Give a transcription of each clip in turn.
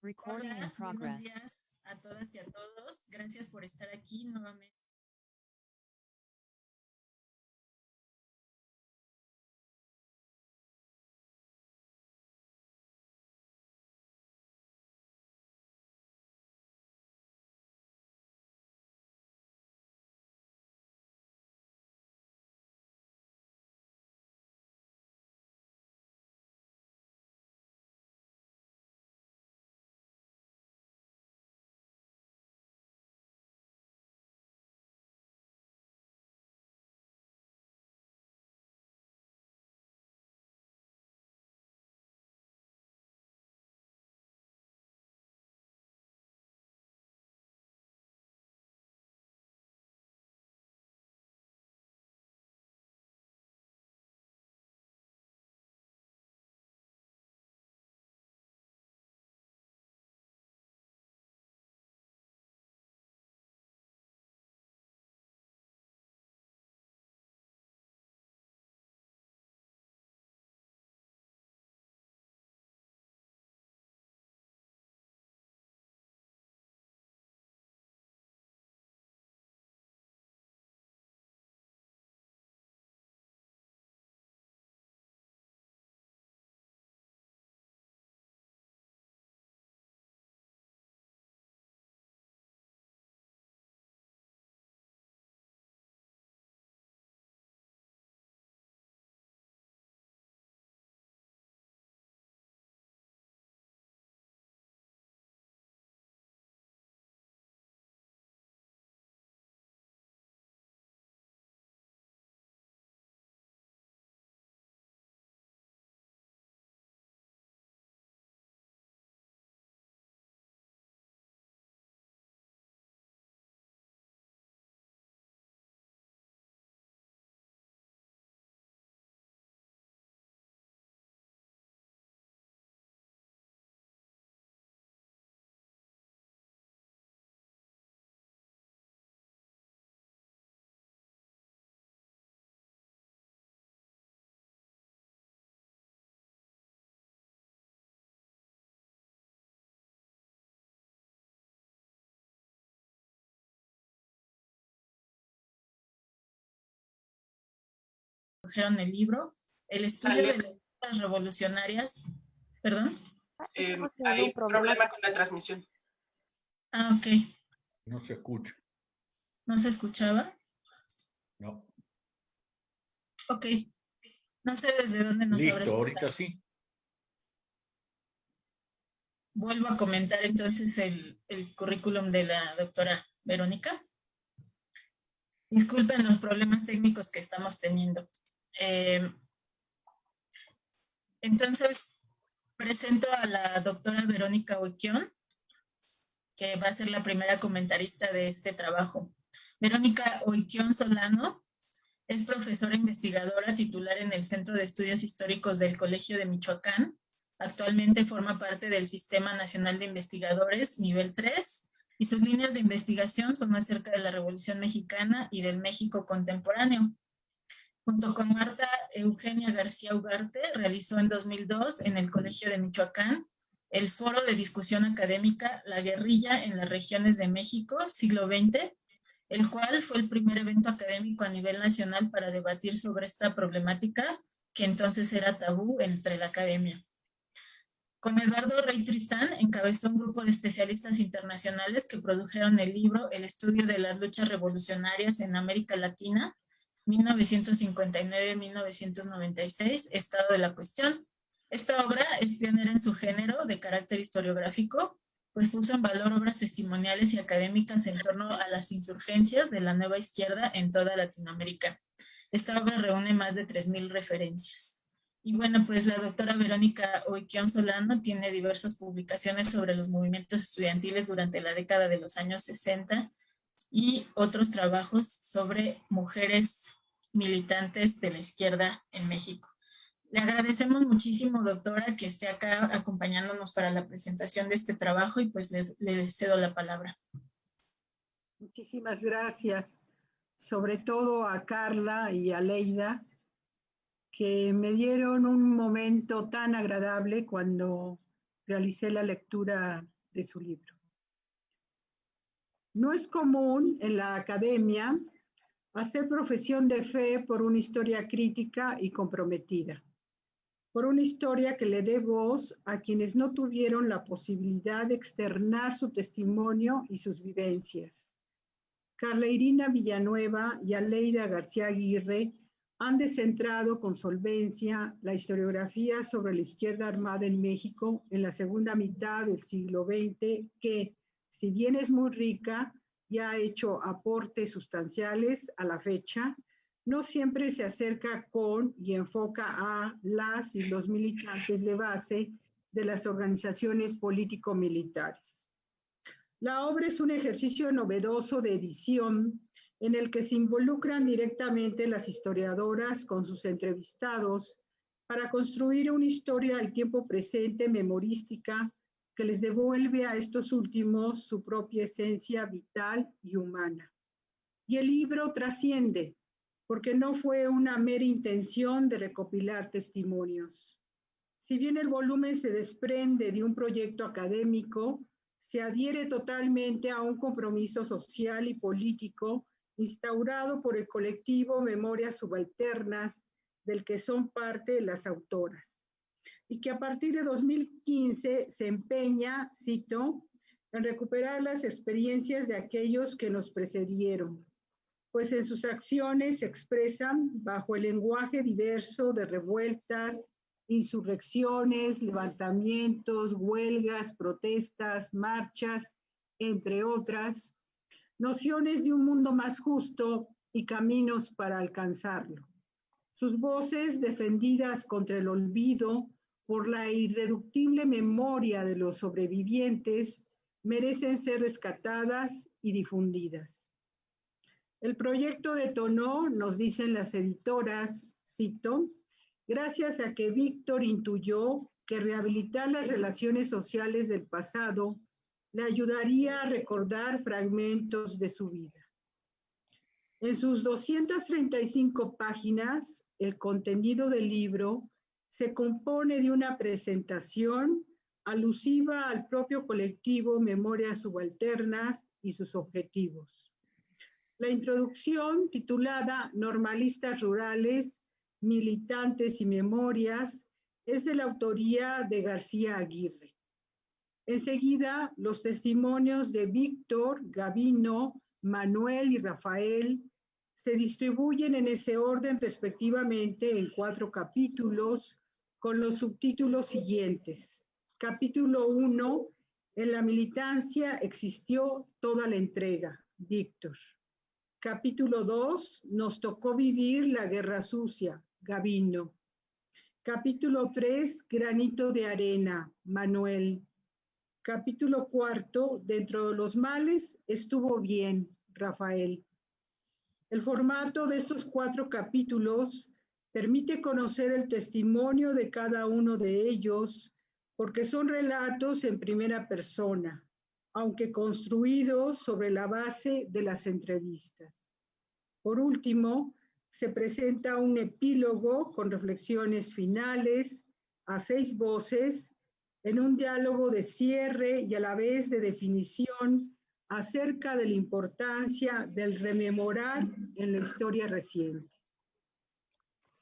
Recording in Hola, buenos progress. días a todas y a todos. Gracias por estar aquí nuevamente. Produjeron el libro, el estudio de las revolucionarias. ¿Perdón? Hay problema con la transmisión. Ah, ok. No se escucha. ¿No se escuchaba? No. Ok. No sé desde dónde nos habrá Listo, escuchado. ahorita sí. Vuelvo a comentar entonces el currículum de la doctora Verónica. Disculpen los problemas técnicos que estamos teniendo. Entonces, presento a la doctora Verónica Oiquión, que va a ser la primera comentarista de este trabajo. Verónica Oiquión Solano es profesora investigadora titular en el Centro de Estudios Históricos del Colegio de Michoacán. Actualmente forma parte del Sistema Nacional de Investigadores nivel 3 y sus líneas de investigación son acerca de la Revolución Mexicana y del México contemporáneo. Junto con Marta Eugenia García Ugarte, realizó en 2002 en el Colegio de Michoacán el Foro de Discusión Académica La Guerrilla en las Regiones de México, siglo XX, el cual fue el primer evento académico a nivel nacional para debatir sobre esta problemática, que entonces era tabú entre la academia. Con Eduardo Rey Tristán encabezó un grupo de especialistas internacionales que produjeron el libro El estudio de las luchas revolucionarias en América Latina, 1959-1996, Estado de la Cuestión. Esta obra es pionera en su género de carácter historiográfico, pues puso en valor obras testimoniales y académicas en torno a las insurgencias de la nueva izquierda en toda Latinoamérica. Esta obra reúne más de 3,000 referencias. Y bueno, pues la doctora Verónica Oiquión Solano tiene diversas publicaciones sobre los movimientos estudiantiles durante la década de los años 60 y otros trabajos sobre mujeres militantes de la izquierda en México. Le agradecemos muchísimo, doctora, que esté acá acompañándonos para la presentación de este trabajo y pues le cedo la palabra. Muchísimas gracias, sobre todo a Carla y a Leida, que me dieron un momento tan agradable cuando realicé la lectura de su libro. No es común en la academia hacer profesión de fe por una historia crítica y comprometida, por una historia que le dé voz a quienes no tuvieron la posibilidad de externar su testimonio y sus vivencias. Carla Irina Villanueva y Aleida García Aguirre han descentrado con solvencia la historiografía sobre la izquierda armada en México en la segunda mitad del siglo XX, que, si bien es muy rica y ha hecho aportes sustanciales a la fecha, no siempre se acerca con y enfoca a las y los militantes de base de las organizaciones político-militares. La obra es un ejercicio novedoso de edición en el que se involucran directamente las historiadoras con sus entrevistados para construir una historia al tiempo presente memorística que les devuelve a estos últimos su propia esencia vital y humana. Y el libro trasciende, porque no fue una mera intención de recopilar testimonios. Si bien el volumen se desprende de un proyecto académico, se adhiere totalmente a un compromiso social y político instaurado por el colectivo Memorias Subalternas, del que son parte las autoras, y que a partir de 2015 se empeña, cito, en recuperar las experiencias de aquellos que nos precedieron, pues en sus acciones se expresan bajo el lenguaje diverso de revueltas, insurrecciones, levantamientos, huelgas, protestas, marchas, entre otras, nociones de un mundo más justo y caminos para alcanzarlo. Sus voces defendidas contra el olvido por la irreductible memoria de los sobrevivientes merecen ser rescatadas y difundidas. El proyecto detonó, nos dicen las editoras, cito, gracias a que Víctor intuyó que rehabilitar las relaciones sociales del pasado le ayudaría a recordar fragmentos de su vida. En sus 235 páginas, el contenido del libro se compone de una presentación alusiva al propio colectivo Memorias Subalternas y sus objetivos. La introducción, titulada Normalistas Rurales, Militantes y Memorias, es de la autoría de García Aguirre. Enseguida, los testimonios de Víctor, Gabino, Manuel y Rafael se distribuyen en ese orden respectivamente en 4 capítulos con los subtítulos siguientes. Capítulo 1, en la militancia existió toda la entrega, Víctor. Capítulo 2, nos tocó vivir la guerra sucia, Gabino. Capítulo 3, granito de arena, Manuel. Capítulo 4, dentro de los males estuvo bien, Rafael. El formato de estos 4 capítulos permite conocer el testimonio de cada uno de ellos porque son relatos en primera persona, aunque construidos sobre la base de las entrevistas. Por último, se presenta un epílogo con reflexiones finales a 6 voces en un diálogo de cierre y a la vez de definición acerca de la importancia del rememorar en la historia reciente.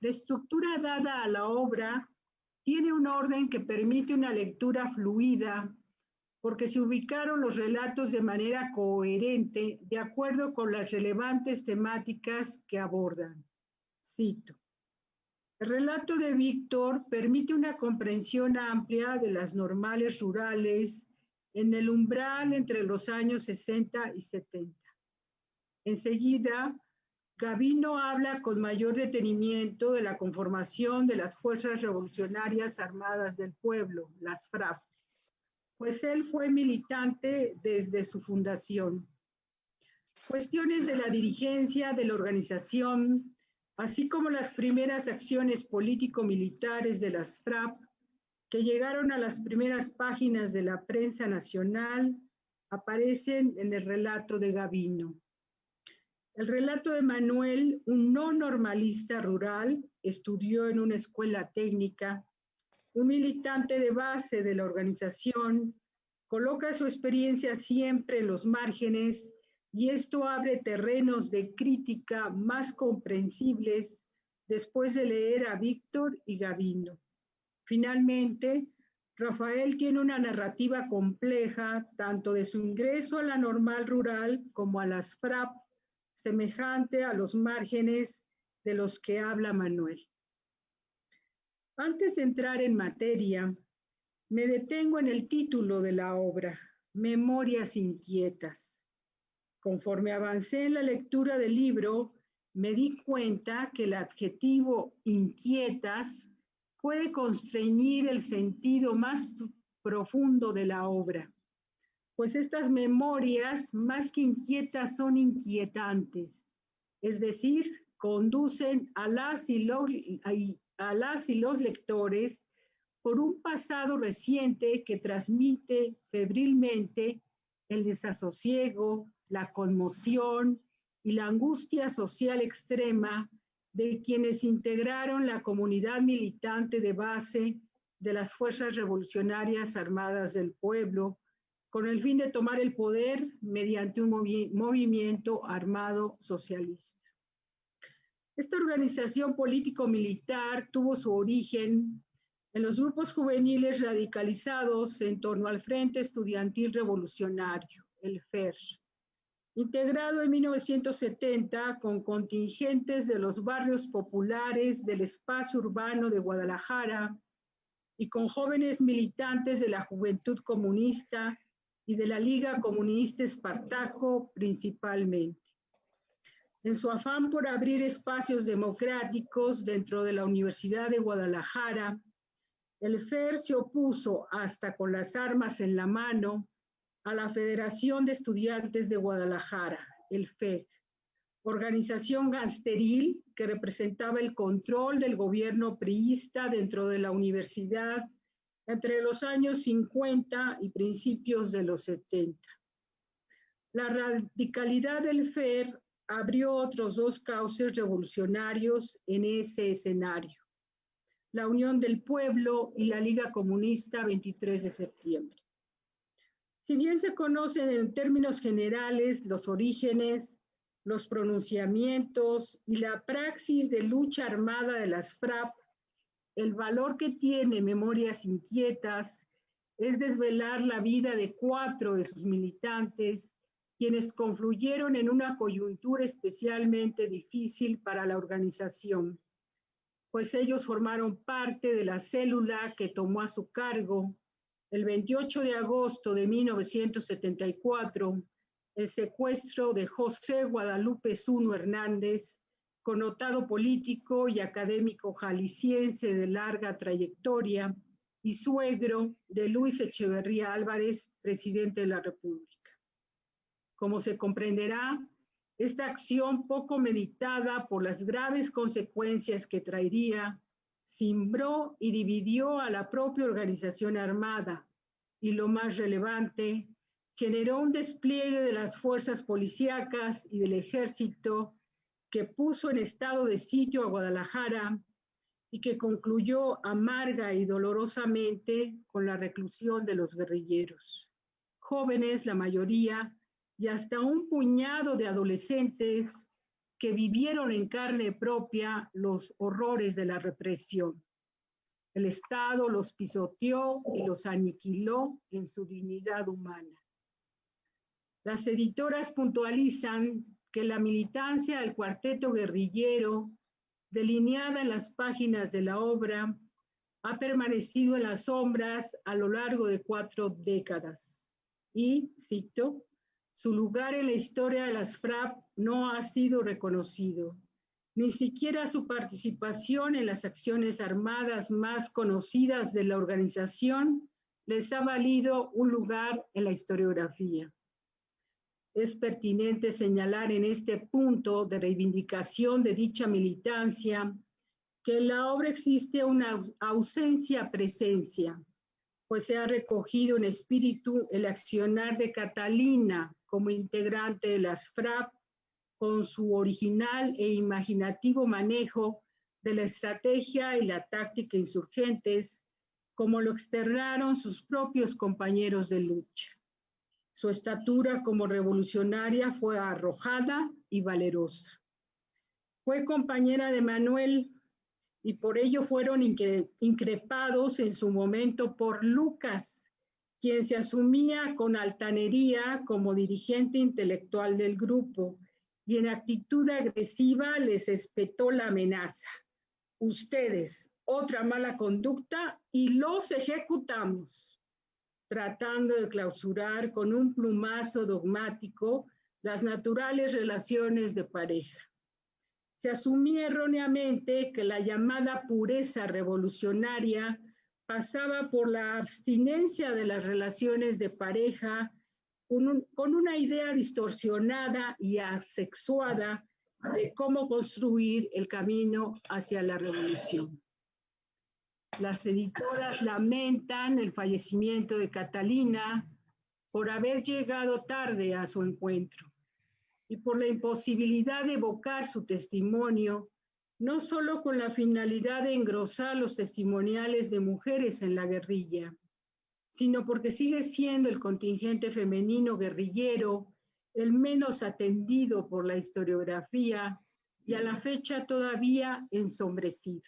La estructura dada a la obra tiene un orden que permite una lectura fluida porque se ubicaron los relatos de manera coherente de acuerdo con las relevantes temáticas que abordan. Cito. El relato de Víctor permite una comprensión amplia de las normales rurales en el umbral entre los años 60 y 70. Enseguida, Gabino habla con mayor detenimiento de la conformación de las Fuerzas Revolucionarias Armadas del Pueblo, las FRAP, pues él fue militante desde su fundación. Cuestiones de la dirigencia de la organización, así como las primeras acciones político-militares de las FRAP, que llegaron a las primeras páginas de la prensa nacional, aparecen en el relato de Gabino. El relato de Manuel, un no normalista rural, estudió en una escuela técnica, un militante de base de la organización, Coloca su experiencia siempre en los márgenes y esto abre terrenos de crítica más comprensibles después de leer a Víctor y Gavino. Finalmente, Rafael tiene una narrativa compleja tanto de su ingreso a la normal rural como a las FRAP, semejante a los márgenes de los que habla Manuel. Antes de entrar en materia, me detengo en el título de la obra, Memorias Inquietas. Conforme avancé en la lectura del libro, me di cuenta que el adjetivo inquietas puede constreñir el sentido más profundo de la obra, pues estas memorias, más que inquietas, son inquietantes, es decir, conducen a las y los lectores por un pasado reciente que transmite febrilmente el desasosiego, la conmoción y la angustia social extrema de quienes integraron la comunidad militante de base de las Fuerzas Revolucionarias Armadas del Pueblo, con el fin de tomar el poder mediante un movimiento armado socialista. Esta organización político-militar tuvo su origen en los grupos juveniles radicalizados en torno al Frente Estudiantil Revolucionario, el FER, integrado en 1970 con contingentes de los barrios populares del espacio urbano de Guadalajara y con jóvenes militantes de la Juventud Comunista y de la Liga Comunista Espartaco principalmente. En su afán por abrir espacios democráticos dentro de la Universidad de Guadalajara, el FER se opuso hasta con las armas en la mano a la Federación de Estudiantes de Guadalajara, el FEG, organización gangsteril que representaba el control del gobierno priista dentro de la universidad entre los años 50 y principios de los 70. La radicalidad del FER abrió otros dos cauces revolucionarios en ese escenario: la Unión del Pueblo y la Liga Comunista 23 de septiembre. Si bien se conocen en términos generales los orígenes, los pronunciamientos y la praxis de lucha armada de las FRAP, el valor que tiene Memorias Inquietas es desvelar la vida de 4 de sus militantes, quienes confluyeron en una coyuntura especialmente difícil para la organización, pues ellos formaron parte de la célula que tomó a su cargo el 28 de agosto de 1974 el secuestro de José Guadalupe Zuno Hernández, connotado político y académico jalisciense de larga trayectoria y suegro de Luis Echeverría Álvarez, presidente de la República. Como se comprenderá, esta acción poco meditada por las graves consecuencias que traería, cimbró y dividió a la propia organización armada y, lo más relevante, generó un despliegue de las fuerzas policíacas y del ejército que puso en estado de sitio a Guadalajara y que concluyó amarga y dolorosamente con la reclusión de los guerrilleros. Jóvenes, la mayoría, y hasta un puñado de adolescentes que vivieron en carne propia los horrores de la represión. El Estado los pisoteó y los aniquiló en su dignidad humana. Las editoras puntualizan que la militancia del cuarteto guerrillero, delineada en las páginas de la obra, ha permanecido en las sombras a lo largo de 4 décadas y, cito, su lugar en la historia de las FRAP no ha sido reconocido. Ni siquiera su participación en las acciones armadas más conocidas de la organización les ha valido un lugar en la historiografía. Es pertinente señalar en este punto de reivindicación de dicha militancia que en la obra existe una ausencia-presencia, pues se ha recogido en espíritu el accionar de Catalina como integrante de las FRAP, con su original e imaginativo manejo de la estrategia y la táctica insurgentes, como lo externaron sus propios compañeros de lucha. Su estatura como revolucionaria fue arrojada y valerosa. Fue compañera de Manuel y por ello fueron increpados en su momento por Lucas, quien se asumía con altanería como dirigente intelectual del grupo y en actitud agresiva les espetó la amenaza. Ustedes, otra mala conducta y los ejecutamos, tratando de clausurar con un plumazo dogmático las naturales relaciones de pareja. Se asumía erróneamente que la llamada pureza revolucionaria pasaba por la abstinencia de las relaciones de pareja con una idea distorsionada y asexuada de cómo construir el camino hacia la revolución. Las editoras lamentan el fallecimiento de Catalina por haber llegado tarde a su encuentro y por la imposibilidad de evocar su testimonio, no solo con la finalidad de engrosar los testimoniales de mujeres en la guerrilla, sino porque sigue siendo el contingente femenino guerrillero el menos atendido por la historiografía y a la fecha todavía ensombrecido.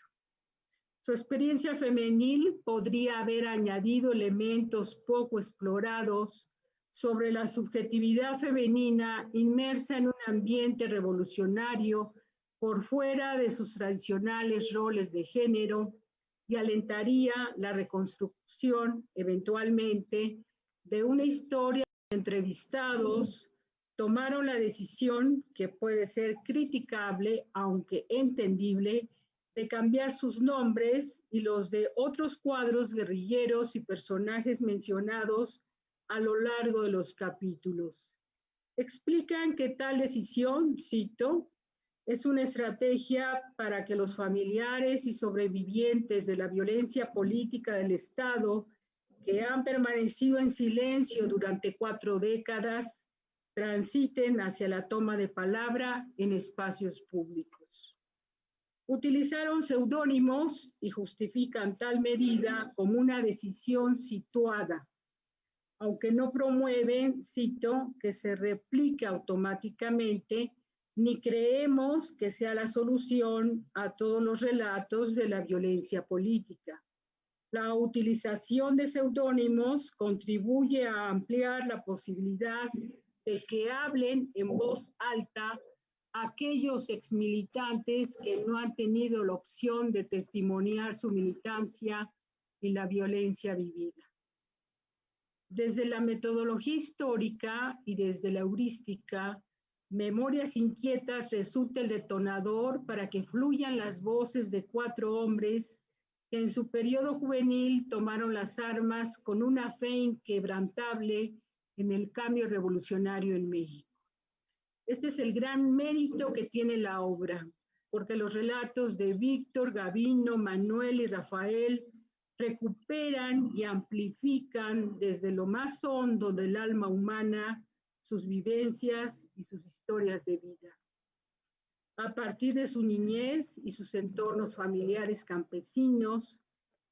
Su experiencia femenil podría haber añadido elementos poco explorados sobre la subjetividad femenina inmersa en un ambiente revolucionario por fuera de sus tradicionales roles de género y alentaría la reconstrucción, eventualmente, de una historia de entrevistados tomaron la decisión, que puede ser criticable, aunque entendible, de cambiar sus nombres y los de otros cuadros guerrilleros y personajes mencionados a lo largo de los capítulos. Explican que tal decisión, cito, es una estrategia para que los familiares y sobrevivientes de la violencia política del Estado, que han permanecido en silencio durante 4 décadas, transiten hacia la toma de palabra en espacios públicos. Utilizaron seudónimos y justifican tal medida como una decisión situada, aunque no promueven, cito, que se replique automáticamente, ni creemos que sea la solución a todos los relatos de la violencia política. La utilización de seudónimos contribuye a ampliar la posibilidad de que hablen en voz alta aquellos exmilitantes que no han tenido la opción de testimoniar su militancia y la violencia vivida. Desde la metodología histórica y desde la heurística, Memorias Inquietas resulta el detonador para que fluyan las voces de 4 hombres que en su periodo juvenil tomaron las armas con una fe inquebrantable en el cambio revolucionario en México. Este es el gran mérito que tiene la obra, porque los relatos de Víctor, Gabino, Manuel y Rafael recuperan y amplifican desde lo más hondo del alma humana sus vivencias y sus historias de vida. A partir de su niñez y sus entornos familiares campesinos,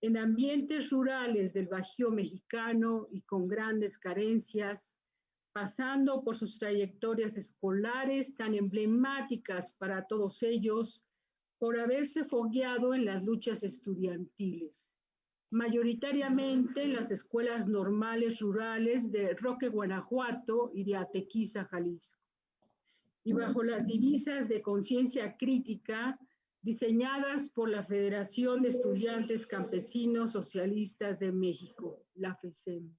en ambientes rurales del Bajío mexicano y con grandes carencias, pasando por sus trayectorias escolares tan emblemáticas para todos ellos, por haberse fogueado en las luchas estudiantiles, mayoritariamente en las escuelas normales rurales de Roque, Guanajuato y de Atequiza, Jalisco, y bajo las divisas de conciencia crítica diseñadas por la Federación de Estudiantes Campesinos Socialistas de México, la FESEM,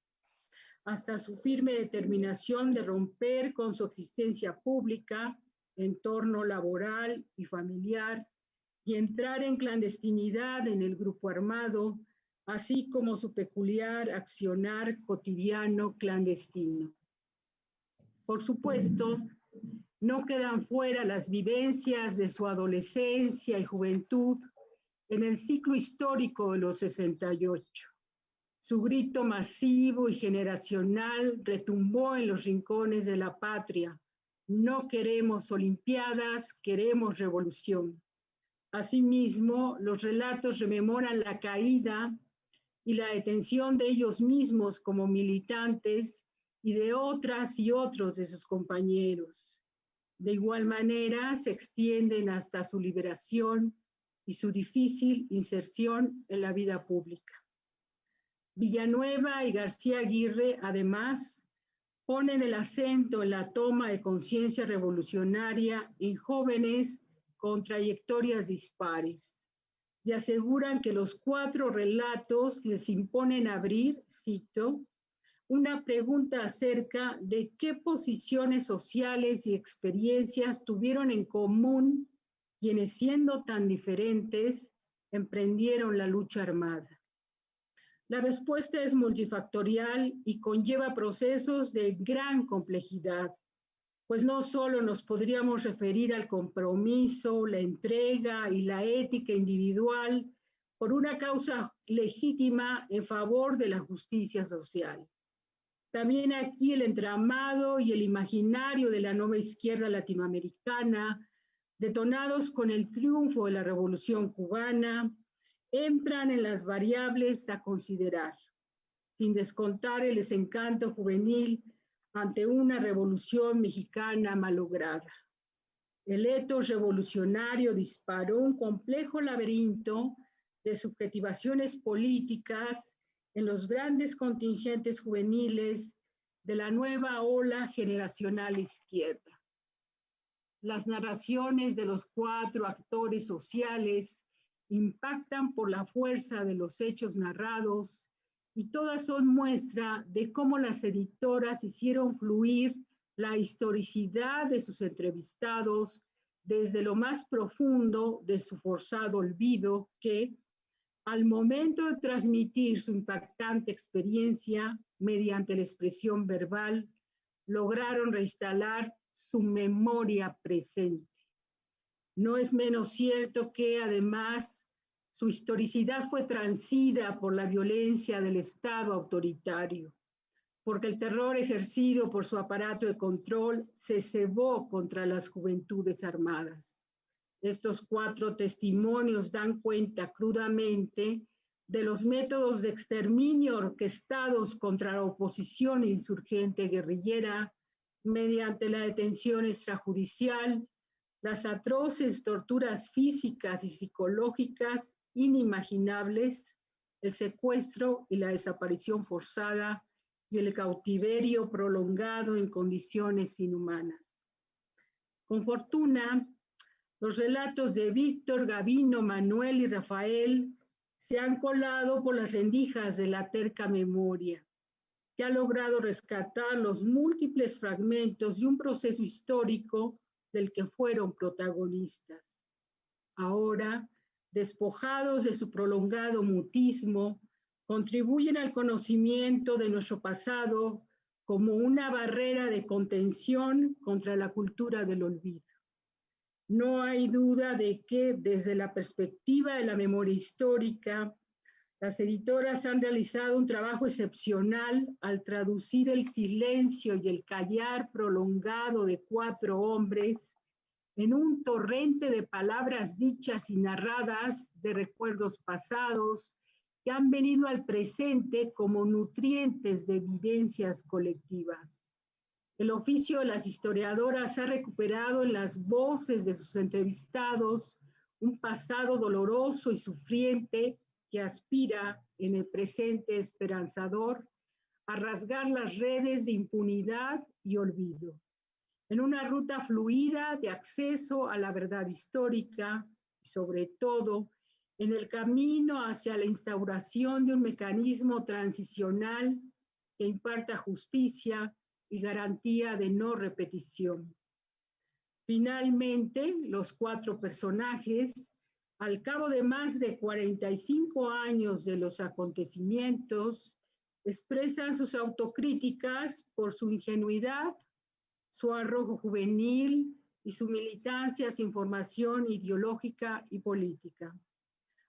hasta su firme determinación de romper con su existencia pública, entorno laboral y familiar, y entrar en clandestinidad en el grupo armado, así como su peculiar accionar cotidiano clandestino. Por supuesto, no quedan fuera las vivencias de su adolescencia y juventud en el ciclo histórico de los 68. Su grito masivo y generacional retumbó en los rincones de la patria. No queremos olimpiadas, queremos revolución. Asimismo, los relatos rememoran la caída y la detención de ellos mismos como militantes y de otras y otros de sus compañeros. De igual manera, se extienden hasta su liberación y su difícil inserción en la vida pública. Villanueva y García Aguirre, además, ponen el acento en la toma de conciencia revolucionaria en jóvenes con trayectorias dispares y aseguran que los 4 relatos les imponen abrir, cito, una pregunta acerca de qué posiciones sociales y experiencias tuvieron en común quienes, siendo tan diferentes, emprendieron la lucha armada. La respuesta es multifactorial y conlleva procesos de gran complejidad, pues no solo nos podríamos referir al compromiso, la entrega y la ética individual por una causa legítima en favor de la justicia social. También aquí el entramado y el imaginario de la nueva izquierda latinoamericana, detonados con el triunfo de la Revolución Cubana, entran en las variables a considerar, sin descontar el desencanto juvenil ante una revolución mexicana malograda. El etos revolucionario disparó un complejo laberinto de subjetivaciones políticas en los grandes contingentes juveniles de la nueva ola generacional izquierda. Las narraciones de los 4 actores sociales impactan por la fuerza de los hechos narrados y todas son muestra de cómo las editoras hicieron fluir la historicidad de sus entrevistados desde lo más profundo de su forzado olvido que, al momento de transmitir su impactante experiencia mediante la expresión verbal, lograron reinstalar su memoria presente. No es menos cierto que, además, su historicidad fue transida por la violencia del Estado autoritario, porque el terror ejercido por su aparato de control se cebó contra las juventudes armadas. Estos 4 testimonios dan cuenta crudamente de los métodos de exterminio orquestados contra la oposición insurgente guerrillera mediante la detención extrajudicial, las atroces torturas físicas y psicológicas inimaginables, el secuestro y la desaparición forzada y el cautiverio prolongado en condiciones inhumanas. Con fortuna, los relatos de Víctor, Gabino, Manuel y Rafael se han colado por las rendijas de la terca memoria, que ha logrado rescatar los múltiples fragmentos de un proceso histórico del que fueron protagonistas. Ahora, despojados de su prolongado mutismo, contribuyen al conocimiento de nuestro pasado como una barrera de contención contra la cultura del olvido. No hay duda de que, desde la perspectiva de la memoria histórica, las editoras han realizado un trabajo excepcional al traducir el silencio y el callar prolongado de 4 hombres en un torrente de palabras dichas y narradas de recuerdos pasados que han venido al presente como nutrientes de vivencias colectivas. El oficio de las historiadoras ha recuperado en las voces de sus entrevistados un pasado doloroso y sufriente que aspira en el presente esperanzador a rasgar las redes de impunidad y olvido, en una ruta fluida de acceso a la verdad histórica y, sobre todo, en el camino hacia la instauración de un mecanismo transicional que imparta justicia y garantía de no repetición. Finalmente, los 4 personajes, al cabo de más de 45 años de los acontecimientos, expresan sus autocríticas por su ingenuidad, su arrojo juvenil y su militancia sin formación ideológica y política.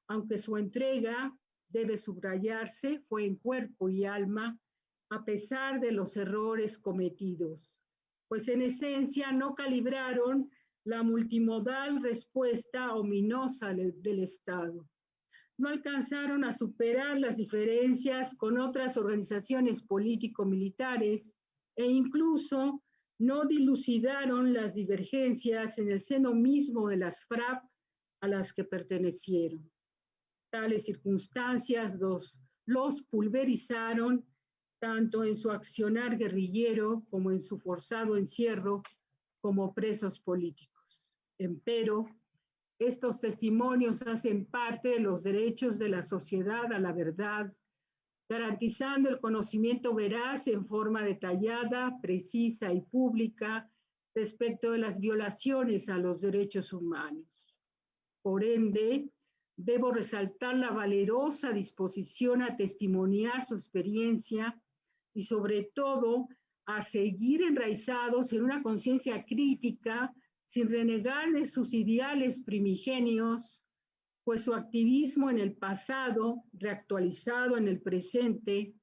Aunque su entrega, debe subrayarse, fue en cuerpo y alma, a pesar de los errores cometidos, pues en esencia no calibraron la multimodal respuesta ominosa del Estado. no alcanzaron a superar las diferencias con otras organizaciones político-militares e incluso no dilucidaron las divergencias en el seno mismo de las FRAP a las que pertenecieron. Tales circunstancias los pulverizaron tanto en su accionar guerrillero como en su forzado encierro como presos políticos. Empero, estos testimonios hacen parte de los derechos de la sociedad a la verdad, garantizando el conocimiento veraz en forma detallada, precisa y pública respecto de las violaciones a los derechos humanos. Por ende, debo resaltar la valerosa disposición a testimoniar su experiencia y sobre todo a seguir enraizados en una conciencia crítica sin renegar de sus ideales primigenios, pues su activismo en el pasado, reactualizado en el presente,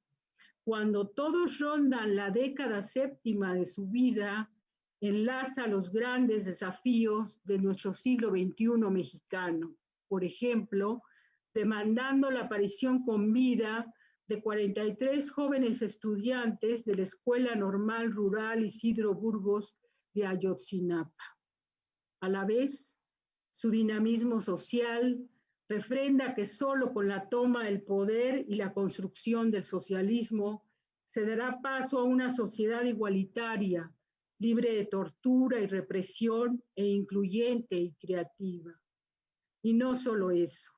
cuando todos rondan la década séptima de su vida, enlaza los grandes desafíos de nuestro siglo XXI mexicano. Por ejemplo, demandando la aparición con vida de 43 jóvenes estudiantes de la Escuela Normal Rural Isidro Burgos de Ayotzinapa. A la vez, su dinamismo social refrenda que solo con la toma del poder y la construcción del socialismo se dará paso a una sociedad igualitaria, libre de tortura y represión e incluyente y creativa. Y no solo eso.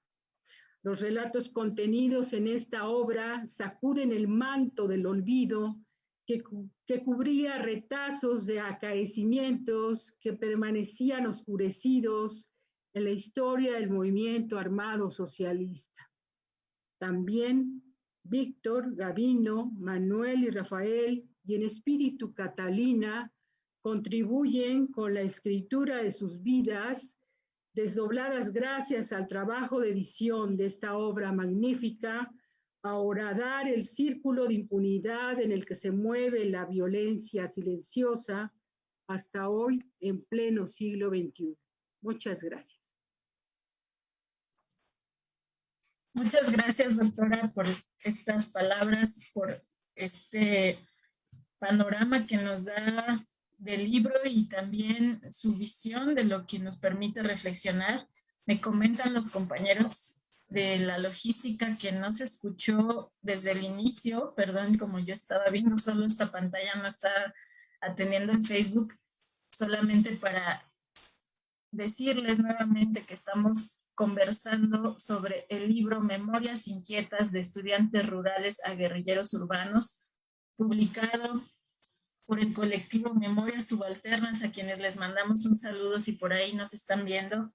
Los relatos contenidos en esta obra sacuden el manto del olvido que cubría retazos de acaecimientos que permanecían oscurecidos en la historia del movimiento armado socialista. También Víctor, Gabino, Manuel y Rafael, y en espíritu Catalina, contribuyen con la escritura de sus vidas, desdobladas gracias al trabajo de edición de esta obra magnífica, a horadar el círculo de impunidad en el que se mueve la violencia silenciosa hasta hoy en pleno siglo XXI. Muchas gracias. Muchas gracias, doctora, por estas palabras, por este panorama que nos da del libro y también su visión de lo que nos permite reflexionar. Me comentan los compañeros de la logística que no se escuchó desde el inicio, perdón, como yo estaba viendo solo esta pantalla, no estaba atendiendo en Facebook, solamente para decirles nuevamente que estamos conversando sobre el libro Memorias Inquietas de Estudiantes Rurales a Guerrilleros Urbanos, publicado por el colectivo Memorias Subalternas, a quienes les mandamos un saludo si por ahí nos están viendo,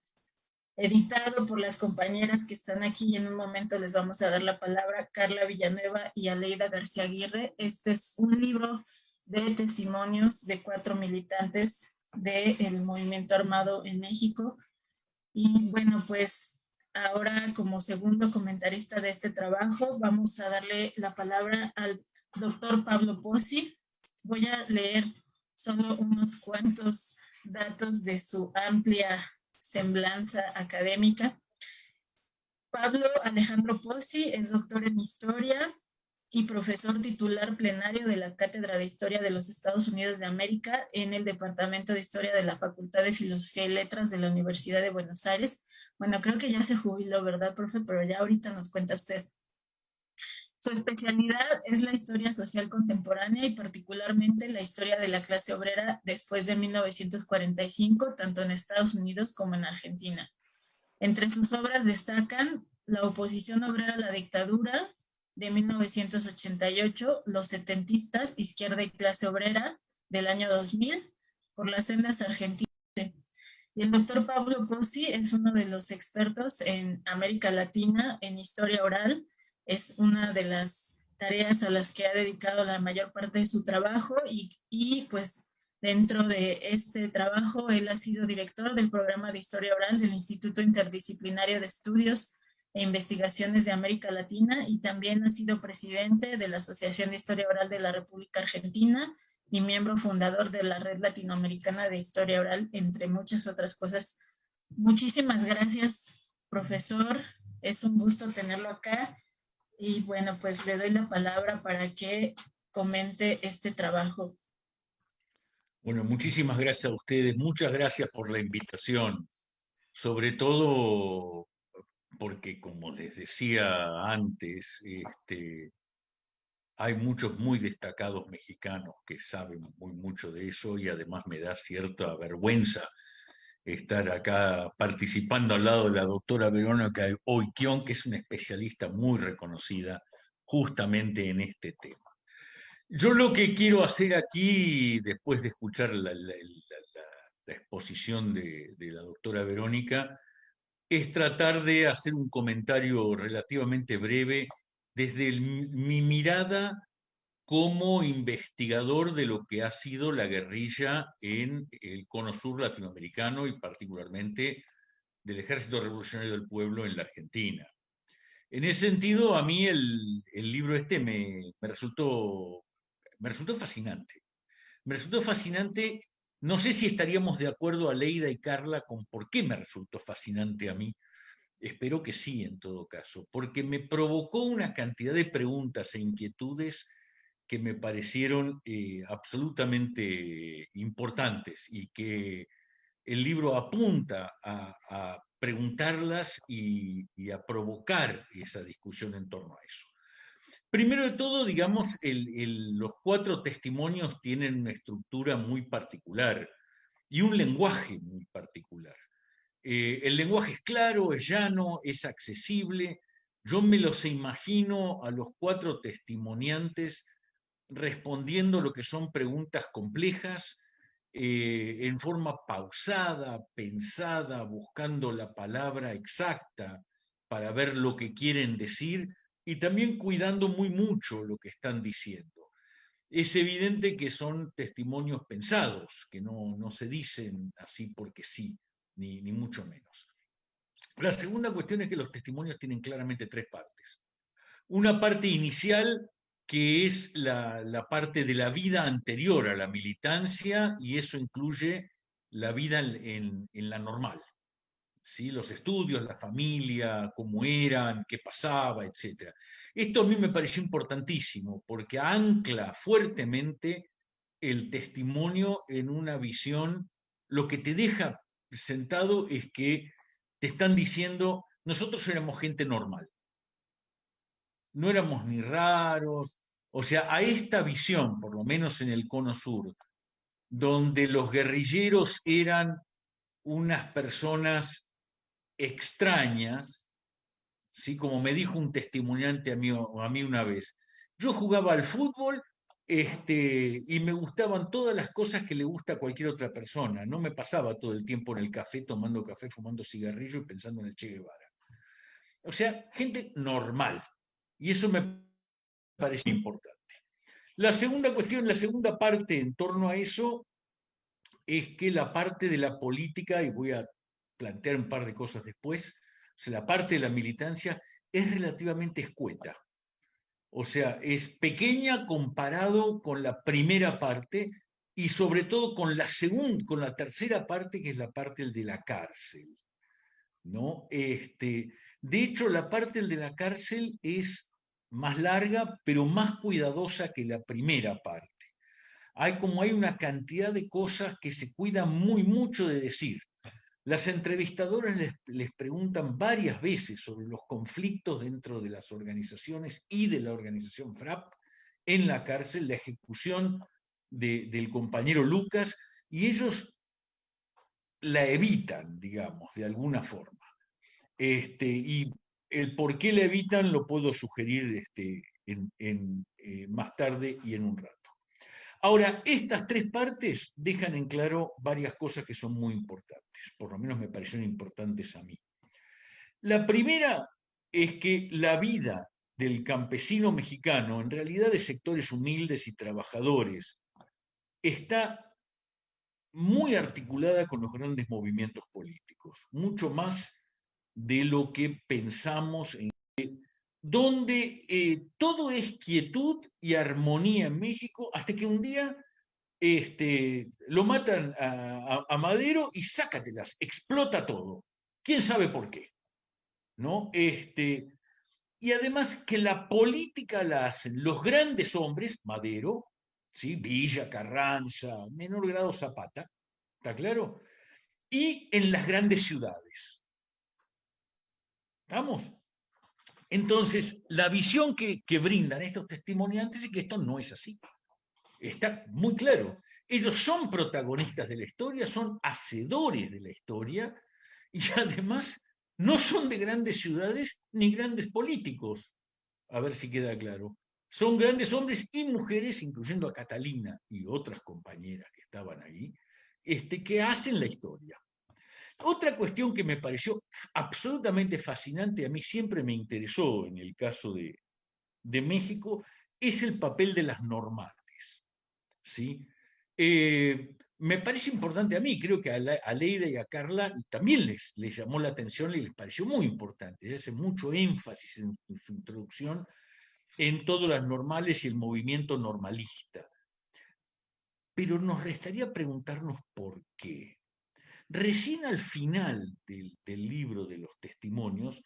editado por las compañeras que están aquí, y en un momento les vamos a dar la palabra, Carla Villanueva y Aleida García Aguirre. Este es un libro de testimonios de 4 militantes del movimiento armado en México. Y bueno, pues ahora como segundo comentarista de este trabajo, vamos a darle la palabra al doctor Pablo Pozzi. Voy a leer solo unos cuantos datos de su amplia semblanza académica. Pablo Alejandro Pozzi es doctor en Historia y profesor titular plenario de la Cátedra de Historia de los Estados Unidos de América en el Departamento de Historia de la Facultad de Filosofía y Letras de la Universidad de Buenos Aires. Bueno, creo que ya se jubiló, ¿verdad, profe? Pero ya ahorita nos cuenta usted. Su especialidad es la historia social contemporánea y particularmente la historia de la clase obrera después de 1945, tanto en Estados Unidos como en Argentina. Entre sus obras destacan La oposición obrera a la dictadura, de 1988, Los setentistas, Izquierda y clase obrera, del año 2000, Por las sendas argentinas. Y el doctor Pablo Pozzi es uno de los expertos en América Latina en historia oral. Es una de las tareas a las que ha dedicado la mayor parte de su trabajo y pues dentro de este trabajo él ha sido director del programa de historia oral del Instituto Interdisciplinario de Estudios e Investigaciones de América Latina y también ha sido presidente de la Asociación de Historia Oral de la República Argentina y miembro fundador de la Red Latinoamericana de Historia Oral, entre muchas otras cosas. Muchísimas gracias, profesor. Es un gusto tenerlo acá y bueno, pues le doy la palabra para que comente este trabajo. Bueno, muchísimas gracias a ustedes, muchas gracias por la invitación, sobre todo porque, como les decía antes, hay muchos muy destacados mexicanos que saben muy mucho de eso y además me da cierta vergüenza estar acá participando al lado de la doctora Verónica Oiquión, que es una especialista muy reconocida justamente en este tema. Yo lo que quiero hacer aquí, después de escuchar la exposición de la doctora Verónica, es tratar de hacer un comentario relativamente breve desde mi mirada como investigador de lo que ha sido la guerrilla en el cono sur latinoamericano y particularmente del Ejército Revolucionario del Pueblo en la Argentina. En ese sentido, a mí el libro me resultó fascinante. Me resultó fascinante, no sé si estaríamos de acuerdo Aleida y Carla con por qué me resultó fascinante a mí. Espero que sí, en todo caso, porque me provocó una cantidad de preguntas e inquietudes que me parecieron absolutamente importantes y que el libro apunta a preguntarlas y a provocar esa discusión en torno a eso. Primero de todo, digamos, los 4 testimonios tienen una estructura muy particular y un lenguaje muy particular. El lenguaje es claro, es llano, es accesible. Yo me los imagino a los 4 testimoniantes respondiendo lo que son preguntas complejas, en forma pausada, pensada, buscando la palabra exacta para ver lo que quieren decir y también cuidando muy mucho lo que están diciendo. Es evidente que son testimonios pensados, que no se dicen así porque sí, ni mucho menos. La segunda cuestión es que los testimonios tienen claramente 3 partes. Una parte inicial que es la parte de la vida anterior a la militancia y eso incluye la vida en la normal, ¿sí? Los estudios, la familia, cómo eran, qué pasaba, etc. Esto a mí me pareció importantísimo porque ancla fuertemente el testimonio en una visión. Lo que te deja sentado es que te están diciendo, nosotros éramos gente normal, no éramos ni raros, o sea, a esta visión, por lo menos en el cono sur, donde los guerrilleros eran unas personas extrañas, ¿sí? Como me dijo un testimoniante a mí una vez, yo jugaba al fútbol y me gustaban todas las cosas que le gusta a cualquier otra persona, no me pasaba todo el tiempo en el café tomando café, fumando cigarrillo y pensando en el Che Guevara. O sea, gente normal. Y eso me parece importante. La segunda cuestión, la segunda parte en torno a eso, es que la parte de la política, y voy a plantear un par de cosas después, o sea, la parte de la militancia es relativamente escueta. O sea, es pequeña comparado con la primera parte y sobre todo con la segunda, con la tercera parte, que es la parte de la cárcel, ¿no? De hecho, la parte de la cárcel es más larga, pero más cuidadosa que la primera parte. Hay una cantidad de cosas que se cuidan muy mucho de decir. Las entrevistadoras les preguntan varias veces sobre los conflictos dentro de las organizaciones y de la organización FRAP en la cárcel, la ejecución del compañero Lucas, y ellos la evitan, digamos, de alguna forma. Y el por qué la evitan lo puedo sugerir más tarde y en un rato. Ahora, estas 3 partes dejan en claro varias cosas que son muy importantes, por lo menos me parecieron importantes a mí. La primera es que la vida del campesino mexicano, en realidad de sectores humildes y trabajadores, está muy articulada con los grandes movimientos políticos, mucho más de lo que pensamos en donde todo es quietud y armonía en México, hasta que un día lo matan a Madero y sácatelas, explota todo. ¿Quién sabe por qué? ¿no? Y además que la política la hacen los grandes hombres, Madero, ¿sí? Villa, Carranza, en menor grado Zapata, ¿está claro? Y en las grandes ciudades. ¿Estamos? Entonces, la visión que brindan estos testimoniantes es que esto no es así. Está muy claro. Ellos son protagonistas de la historia, son hacedores de la historia y además no son de grandes ciudades ni grandes políticos. A ver si queda claro. Son grandes hombres y mujeres, incluyendo a Catalina y otras compañeras que estaban ahí, que hacen la historia. Otra cuestión que me pareció absolutamente fascinante, a mí siempre me interesó en el caso de México, es el papel de las normales. ¿Sí? Me parece importante a mí, creo que a Leida y a Carla también les llamó la atención y les pareció muy importante. Ella hace mucho énfasis en su introducción en todas las normales y el movimiento normalista. Pero nos restaría preguntarnos por qué. Recién al final del libro de los testimonios,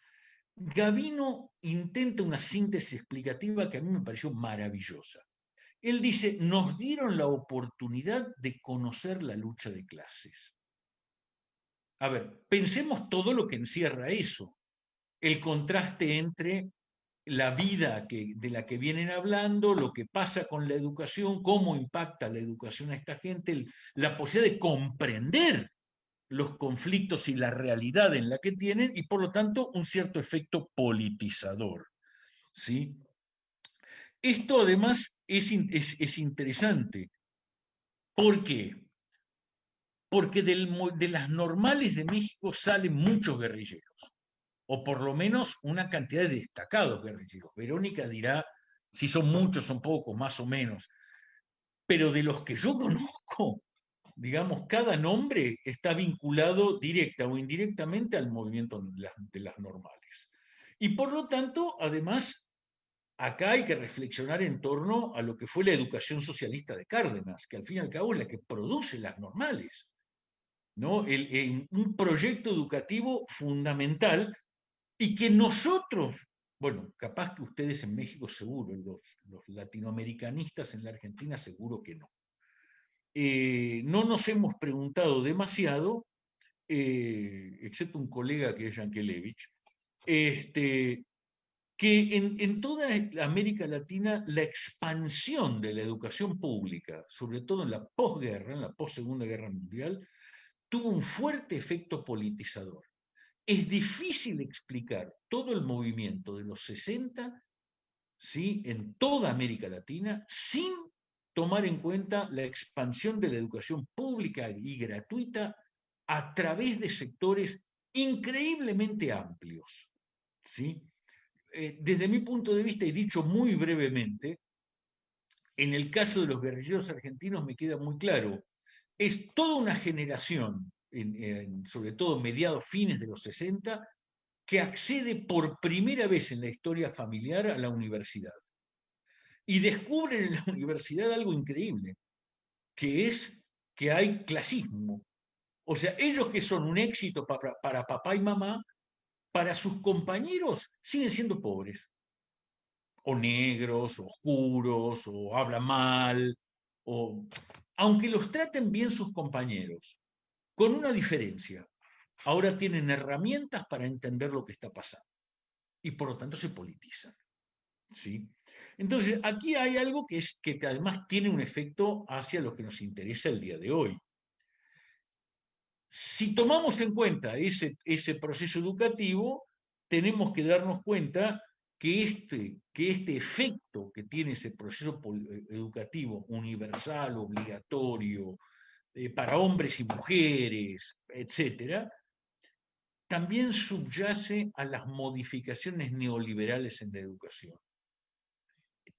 Gavino intenta una síntesis explicativa que a mí me pareció maravillosa. Él dice, nos dieron la oportunidad de conocer la lucha de clases. A ver, pensemos todo lo que encierra eso. El contraste entre la vida de la que vienen hablando, lo que pasa con la educación, cómo impacta la educación a esta gente, la posibilidad de comprender los conflictos y la realidad en la que tienen y por lo tanto un cierto efecto politizador. ¿Sí? Esto además es interesante. ¿Por qué? Porque de las normales de México salen muchos guerrilleros, o por lo menos una cantidad de destacados guerrilleros. Verónica dirá si son muchos, son pocos, más o menos. Pero de los que yo conozco, digamos, cada nombre está vinculado directa o indirectamente al movimiento de las normales. Y por lo tanto, además, acá hay que reflexionar en torno a lo que fue la educación socialista de Cárdenas, que al fin y al cabo es la que produce las normales, ¿no? Un proyecto educativo fundamental y que nosotros, bueno, capaz que ustedes en México seguro, los latinoamericanistas en la Argentina seguro que no. No nos hemos preguntado demasiado, excepto un colega que es Yankelevich, que en toda América Latina la expansión de la educación pública, sobre todo en la posguerra, en la post-Segunda Guerra Mundial, tuvo un fuerte efecto politizador. Es difícil explicar todo el movimiento de los 60, ¿sí?, en toda América Latina sin tomar en cuenta la expansión de la educación pública y gratuita a través de sectores increíblemente amplios. ¿Sí? Desde mi punto de vista, y dicho muy brevemente, en el caso de los guerrilleros argentinos me queda muy claro, es toda una generación, sobre todo mediados, fines de los 60, que accede por primera vez en la historia familiar a la universidad. Y descubren en la universidad algo increíble, que es que hay clasismo. O sea, ellos que son un éxito para papá y mamá, para sus compañeros siguen siendo pobres. O negros, o oscuros, o hablan mal, aunque los traten bien sus compañeros, con una diferencia. Ahora tienen herramientas para entender lo que está pasando y por lo tanto se politizan. ¿Sí? Entonces, aquí hay algo que además tiene un efecto hacia lo que nos interesa el día de hoy. Si tomamos en cuenta ese proceso educativo, tenemos que darnos cuenta que este efecto que tiene ese proceso educativo universal, obligatorio, para hombres y mujeres, etcétera, también subyace a las modificaciones neoliberales en la educación.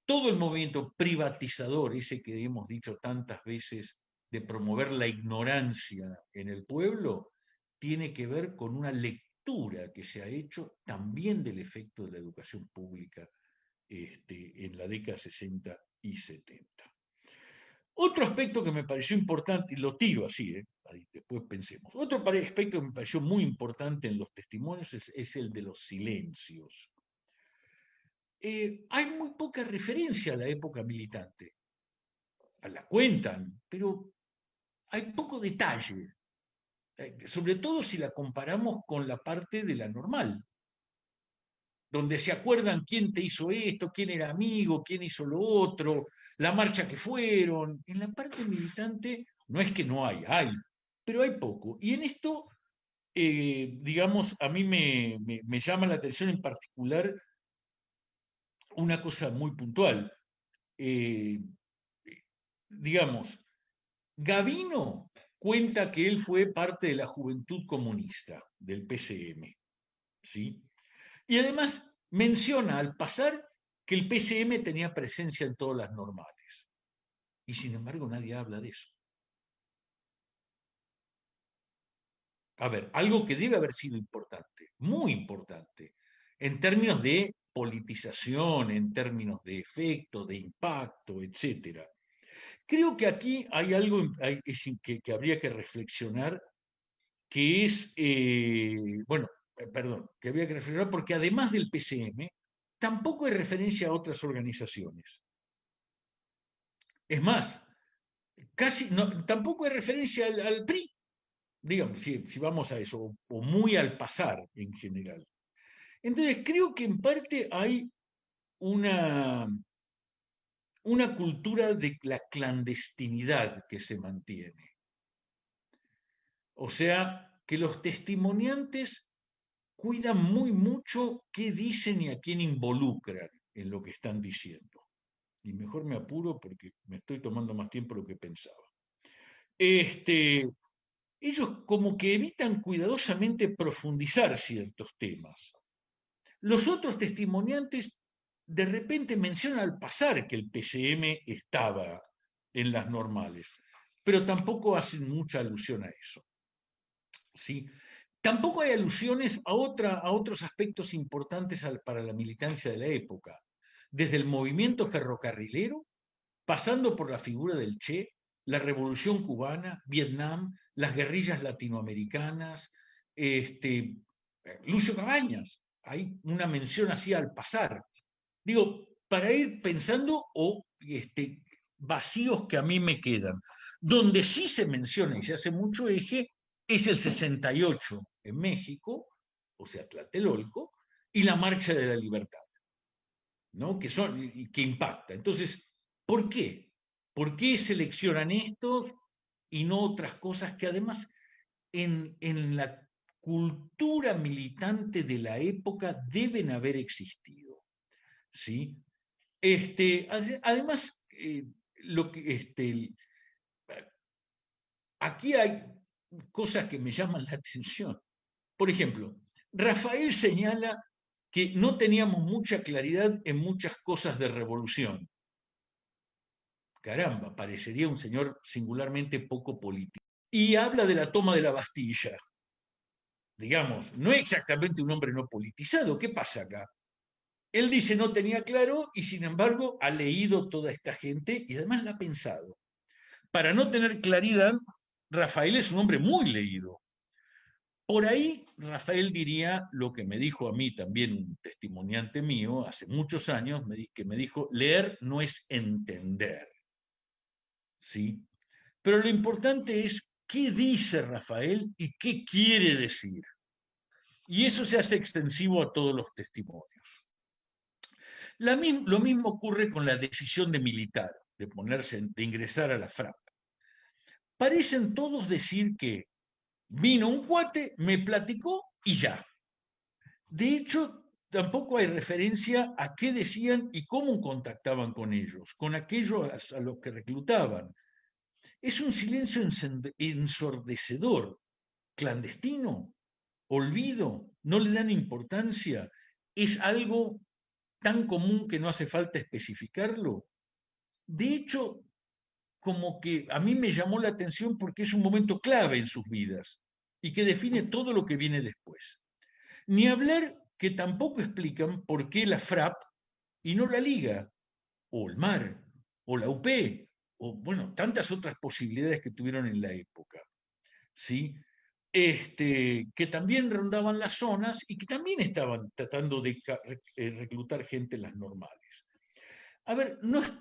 Todo el movimiento privatizador, ese que hemos dicho tantas veces, de promover la ignorancia en el pueblo, tiene que ver con una lectura que se ha hecho también del efecto de la educación pública en la década 60 y 70. Otro aspecto que me pareció importante, y lo tiro así, ahí, después pensemos. Otro aspecto que me pareció muy importante en los testimonios es el de los silencios. Hay muy poca referencia a la época militante. La cuentan, pero hay poco detalle, sobre todo si la comparamos con la parte de la normal, donde se acuerdan quién te hizo esto, quién era amigo, quién hizo lo otro, la marcha que fueron. En la parte militante no es que no hay, pero hay poco. Y en esto, digamos, a mí me llama la atención en particular una cosa muy puntual. Digamos, Gavino cuenta que él fue parte de la Juventud Comunista, del PCM, ¿sí? Y además menciona al pasar que el PCM tenía presencia en todas las normales. Y sin embargo nadie habla de eso. A ver, algo que debe haber sido importante, muy importante, en términos de politización, en términos de efecto, de impacto, etc. Creo que aquí hay algo que habría que reflexionar, que es, que habría que reflexionar porque además del PCM, tampoco hay referencia a otras organizaciones. Es más, tampoco hay referencia al PRI, digamos, si vamos a eso, o muy al pasar en general. Entonces, creo que en parte hay una cultura de la clandestinidad que se mantiene. O sea, que los testimoniantes cuidan muy mucho qué dicen y a quién involucran en lo que están diciendo. Y mejor me apuro porque me estoy tomando más tiempo de lo que pensaba. Ellos como que evitan cuidadosamente profundizar ciertos temas. Los otros testimoniantes de repente mencionan al pasar que el PCM estaba en las normales, pero tampoco hacen mucha alusión a eso. ¿Sí? Tampoco hay alusiones a otros aspectos importantes para la militancia de la época, desde el movimiento ferrocarrilero, pasando por la figura del Che, la Revolución Cubana, Vietnam, las guerrillas latinoamericanas, Lucio Cabañas, hay una mención así al pasar. Digo, para ir pensando vacíos que a mí me quedan. Donde sí se menciona y se hace mucho eje es el 68 en México, o sea, Tlatelolco, y la Marcha de la Libertad, ¿no? Que impacta. Entonces, ¿por qué? ¿Por qué seleccionan estos y no otras cosas que además en la cultura militante de la época deben haber existido? ¿Sí? Además, aquí hay cosas que me llaman la atención. Por ejemplo, Rafael señala que no teníamos mucha claridad en muchas cosas de revolución. Caramba, parecería un señor singularmente poco político. Y habla de la toma de la Bastilla. Digamos, no es exactamente un hombre no politizado. ¿Qué pasa acá? Él dice no tenía claro y sin embargo ha leído toda esta gente y además la ha pensado. Para no tener claridad, Rafael es un hombre muy leído. Por ahí Rafael diría lo que me dijo a mí también un testimoniante mío hace muchos años, que me dijo, leer no es entender. ¿Sí? Pero lo importante es qué dice Rafael y qué quiere decir. Y eso se hace extensivo a todos los testimonios. Lo mismo ocurre con la decisión de militar, de ingresar a la FRAP. Parecen todos decir que vino un cuate, me platicó y ya. De hecho, tampoco hay referencia a qué decían y cómo contactaban con ellos, con aquellos a los que reclutaban. Es un silencio ensordecedor, clandestino, olvido, no le dan importancia. Es algo tan común que no hace falta especificarlo. De hecho, como que a mí me llamó la atención porque es un momento clave en sus vidas y que define todo lo que viene después. Ni hablar que tampoco explican por qué la FRAP y no la Liga, o el MAR, o la UP, o bueno, tantas otras posibilidades que tuvieron en la época. ¿sí? Que también rondaban las zonas y que también estaban tratando de reclutar gente en las normales. A ver, no es,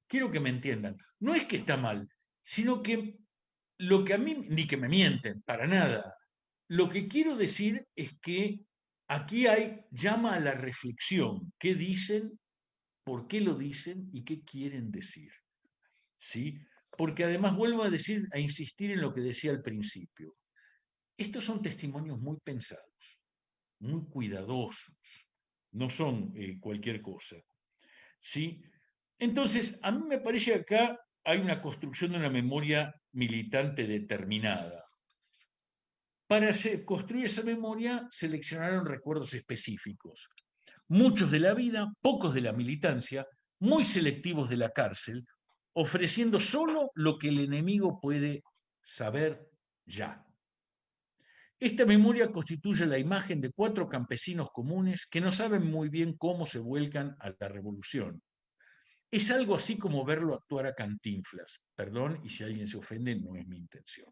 quiero que me entiendan, no es que está mal, sino que lo que a mí, ni que me mienten, para nada. Lo que quiero decir es que aquí hay llama a la reflexión. ¿Qué dicen? ¿Por qué lo dicen? ¿Y qué quieren decir? ¿Sí? Porque además vuelvo a decir, a insistir en lo que decía al principio. Estos son testimonios muy pensados, muy cuidadosos, no son cualquier cosa. ¿Sí? Entonces, a mí me parece que acá hay una construcción de una memoria militante determinada. Para construir esa memoria seleccionaron recuerdos específicos, muchos de la vida, pocos de la militancia, muy selectivos de la cárcel, ofreciendo solo lo que el enemigo puede saber ya. Esta memoria constituye la imagen de 4 campesinos comunes que no saben muy bien cómo se vuelcan a la revolución. Es algo así como verlo actuar a Cantinflas. Perdón, y si alguien se ofende, no es mi intención.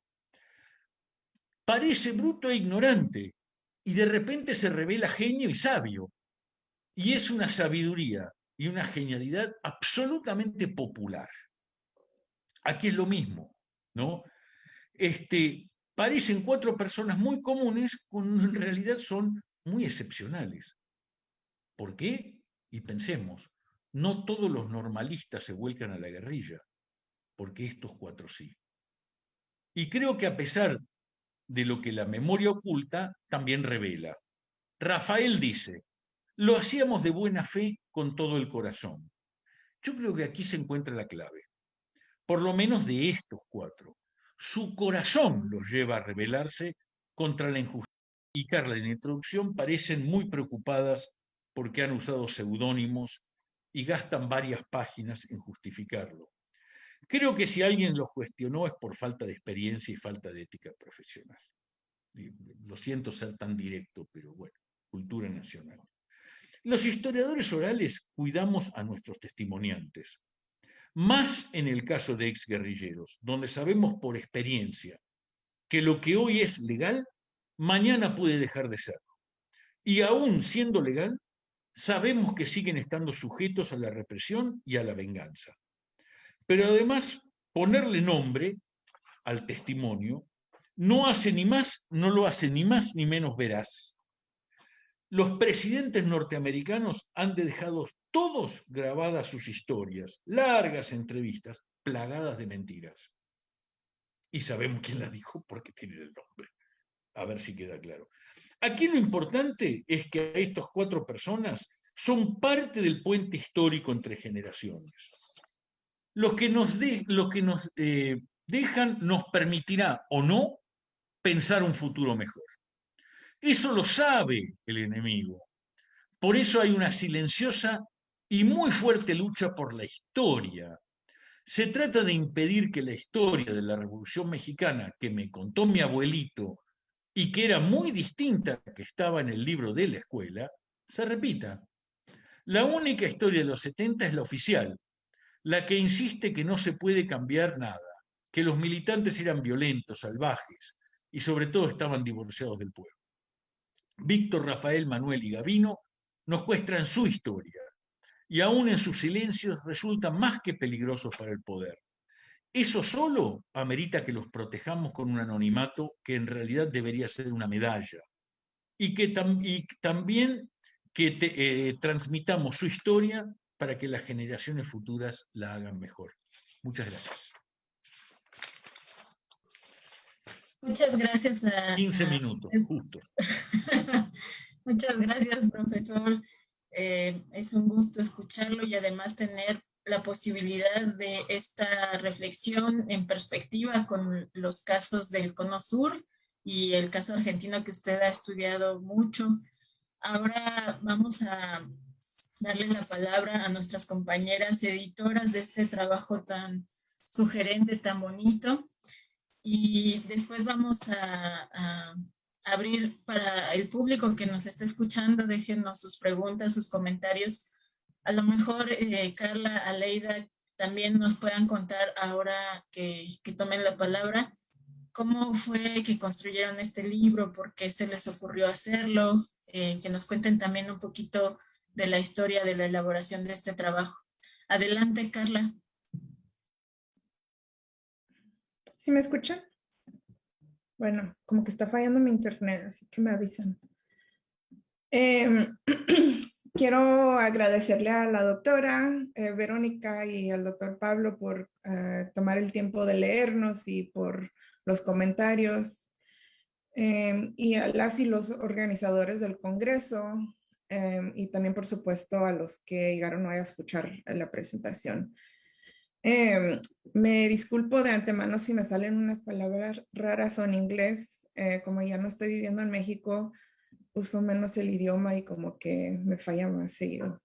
Parece bruto e ignorante, y de repente se revela genio y sabio. Y es una sabiduría y una genialidad absolutamente popular. Aquí es lo mismo, ¿no? Parecen 4 personas muy comunes, cuando en realidad son muy excepcionales. ¿Por qué? Y pensemos, no todos los normalistas se vuelcan a la guerrilla, porque estos 4 sí. Y creo que a pesar de lo que la memoria oculta, también revela. Rafael dice, lo hacíamos de buena fe con todo el corazón. Yo creo que aquí se encuentra la clave, por lo menos de estos 4. Su corazón los lleva a rebelarse contra la injusticia. Y Carla, en la introducción, parecen muy preocupadas porque han usado seudónimos y gastan varias páginas en justificarlo. Creo que si alguien los cuestionó es por falta de experiencia y falta de ética profesional. Lo siento ser tan directo, pero bueno, cultura nacional. Los historiadores orales cuidamos a nuestros testimoniantes, más en el caso de exguerrilleros, donde sabemos por experiencia que lo que hoy es legal, mañana puede dejar de serlo. Y aún siendo legal, sabemos que siguen estando sujetos a la represión y a la venganza. Pero además, ponerle nombre al testimonio no hace ni más, no lo hace ni más ni menos veraz. Los presidentes norteamericanos han dejado todos grabadas sus historias, largas entrevistas, plagadas de mentiras. Y sabemos quién las dijo porque tiene el nombre. A ver si queda claro. Aquí lo importante es que estas 4 personas son parte del puente histórico entre generaciones. Lo que nos dejan nos permitirá o no pensar un futuro mejor. Eso lo sabe el enemigo. Por eso hay una silenciosa y muy fuerte lucha por la historia. Se trata de impedir que la historia de la Revolución Mexicana, que me contó mi abuelito y que era muy distinta a la que estaba en el libro de la escuela, se repita. La única historia de los 70 es la oficial, la que insiste que no se puede cambiar nada, que los militantes eran violentos, salvajes y sobre todo estaban divorciados del pueblo. Víctor, Rafael, Manuel y Gavino nos muestran su historia y aún en sus silencios resultan más que peligrosos para el poder. Eso solo amerita que los protejamos con un anonimato que en realidad debería ser una medalla y también que transmitamos su historia para que las generaciones futuras la hagan mejor. Muchas gracias. Muchas gracias. 15 minutos, justo. Muchas gracias, profesor. Es un gusto escucharlo y además tener la posibilidad de esta reflexión en perspectiva con los casos del Cono Sur y el caso argentino que usted ha estudiado mucho. Ahora vamos a darle la palabra a nuestras compañeras editoras de este trabajo tan sugerente, tan bonito. Y después vamos a abrir para el público que nos está escuchando. Déjenos sus preguntas, sus comentarios. A lo mejor Carla, Aleida también nos puedan contar ahora que tomen la palabra cómo fue que construyeron este libro, por qué se les ocurrió hacerlo, que nos cuenten también un poquito de la historia de la elaboración de este trabajo. Adelante, Carla. ¿Sí me escuchan? Bueno, como que está fallando mi internet, así que me avisan. Quiero agradecerle a la doctora Verónica y al doctor Pablo por tomar el tiempo de leernos y por los comentarios, y a las y los organizadores del Congreso, y también, por supuesto, a los que llegaron hoy a escuchar la presentación. Me disculpo de antemano si me salen unas palabras raras o en inglés. Como ya no estoy viviendo en México, uso menos el idioma y como que me falla más seguido.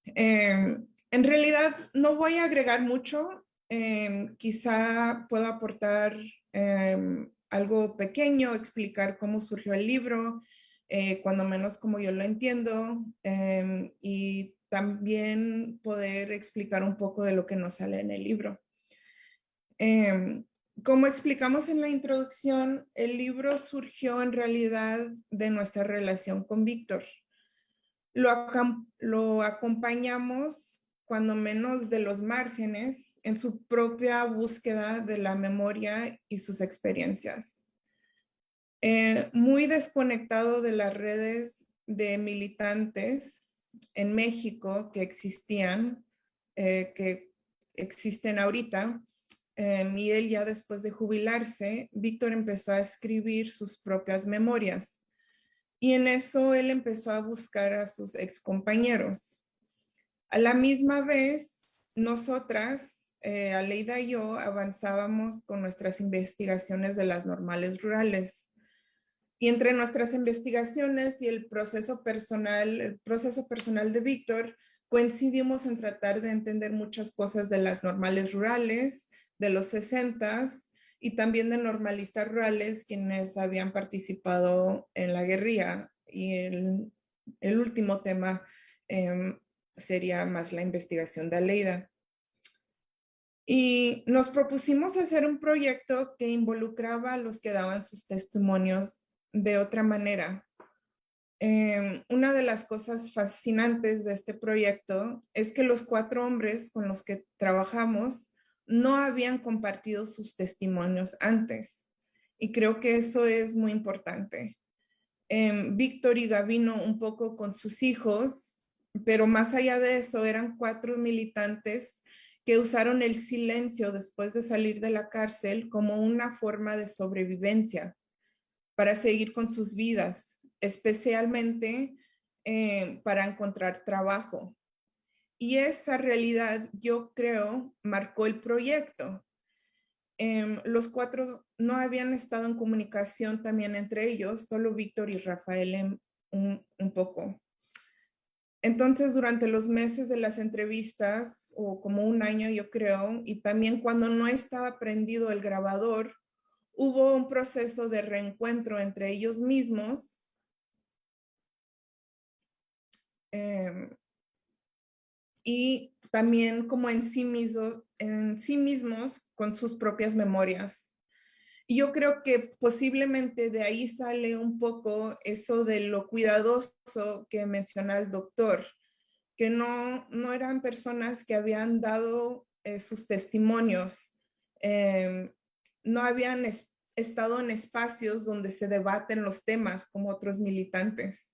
En realidad no voy a agregar mucho. Quizá puedo aportar algo pequeño, explicar cómo surgió el libro, cuando menos como yo lo entiendo, y también poder explicar un poco de lo que nos sale en el libro. Como explicamos en la introducción, el libro surgió en realidad de nuestra relación con Víctor. Lo acompañamos, cuando menos de los márgenes, en su propia búsqueda de la memoria y sus experiencias. Muy desconectado de las redes de militantes en México que existían, que existen ahorita, y él ya después de jubilarse, Víctor empezó a escribir sus propias memorias. Y en eso él empezó a buscar a sus excompañeros. A la misma vez, nosotras, Aleida y yo, avanzábamos con nuestras investigaciones de las normales rurales. Y entre nuestras investigaciones y el proceso personal de Víctor, coincidimos en tratar de entender muchas cosas de las normales rurales, de los 60s, y también de normalistas rurales quienes habían participado en la guerrilla. Y el último tema sería más la investigación de Aleida. Y nos propusimos hacer un proyecto que involucraba a los que daban sus testimonios de otra manera. Una de las cosas fascinantes de este proyecto es que los 4 hombres con los que trabajamos no habían compartido sus testimonios antes. Y creo que eso es muy importante. Víctor y Gabino un poco con sus hijos, pero más allá de eso eran 4 militantes que usaron el silencio después de salir de la cárcel como una forma de sobrevivencia para seguir con sus vidas, especialmente para encontrar trabajo. Y esa realidad, yo creo, marcó el proyecto. Los 4 no habían estado en comunicación también entre ellos, solo Víctor y Rafael un poco. Entonces, durante los meses de las entrevistas, o como un año yo creo, y también cuando no estaba prendido el grabador, hubo un proceso de reencuentro entre ellos mismos, y también como en sí mismos con sus propias memorias. Y yo creo que posiblemente de ahí sale un poco eso de lo cuidadoso que menciona el doctor, que no eran personas que habían dado sus testimonios, no habían estado en espacios donde se debaten los temas como otros militantes.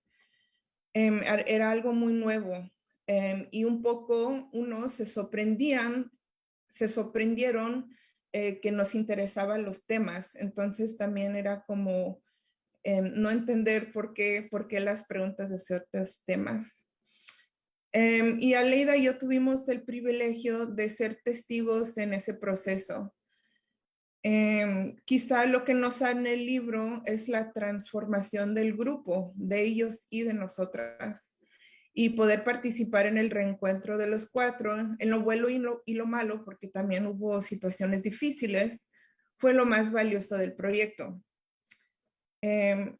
Era algo muy nuevo, y un poco unos se sorprendieron que nos interesaban los temas. Entonces también era como no entender por qué las preguntas de ciertos temas. Y Aleida y yo tuvimos el privilegio de ser testigos en ese proceso. Quizá lo que nos da en el libro es la transformación del grupo, de ellos y de nosotras, y poder participar en el reencuentro de los 4, en lo bueno y lo malo, porque también hubo situaciones difíciles, fue lo más valioso del proyecto.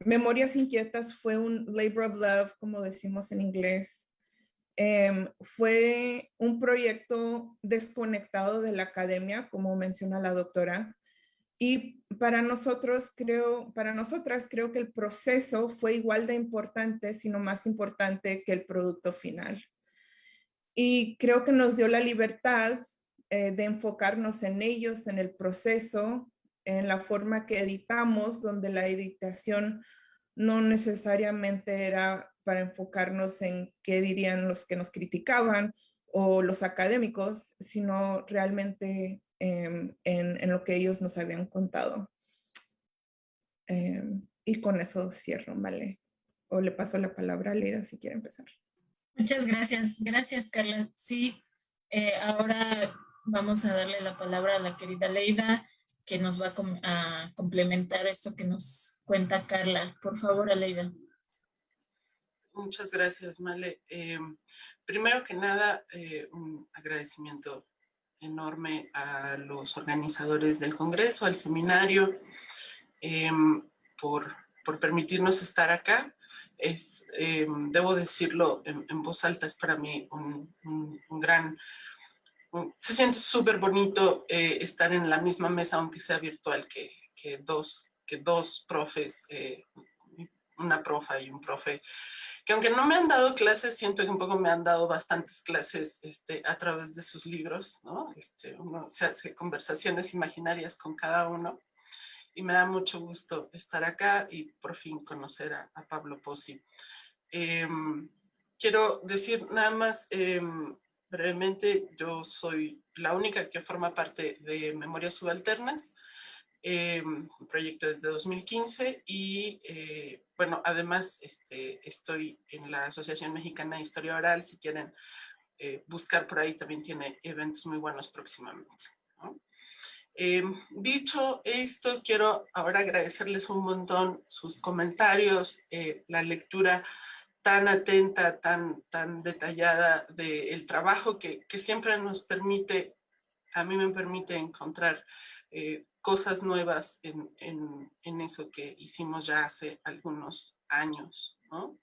Memorias Inquietas fue un labor of love, como decimos en inglés. Fue un proyecto desconectado de la academia, como menciona la doctora, Y para nosotras creo que el proceso fue igual de importante, sino más importante que el producto final. Y creo que nos dio la libertad de enfocarnos en ellos, en el proceso, en la forma que editamos, donde la editación no necesariamente era para enfocarnos en qué dirían los que nos criticaban o los académicos, sino realmente en lo que ellos nos habían contado. Y con eso cierro, ¿vale? O le paso la palabra a Leida si quiere empezar. Muchas gracias. Gracias, Carla. Sí, ahora vamos a darle la palabra a la querida Leida, que nos va a complementar esto que nos cuenta Carla. Por favor, Aleida. Muchas gracias, Male. Primero que nada, un agradecimiento enorme a los organizadores del Congreso, al seminario, por permitirnos estar acá. Debo decirlo en voz alta, es para mí un gran... Se siente súper bonito estar en la misma mesa, aunque sea virtual, que dos profes, una profa y un profe, que aunque no me han dado clases, siento que un poco me han dado bastantes clases a través de sus libros, ¿no? Uno se hace conversaciones imaginarias con cada uno, y me da mucho gusto estar acá y por fin conocer a Pablo Pozzi. Quiero decir nada más brevemente, yo soy la única que forma parte de Memorias Subalternas, un proyecto desde 2015 y bueno, además estoy en la Asociación Mexicana de Historia Oral, si quieren buscar por ahí, también tiene eventos muy buenos próximamente, ¿no? Dicho esto, quiero ahora agradecerles un montón sus comentarios, la lectura tan atenta, tan detallada del trabajo que siempre nos permite, a mí me permite encontrar cosas nuevas en eso que hicimos ya hace algunos años, ¿no?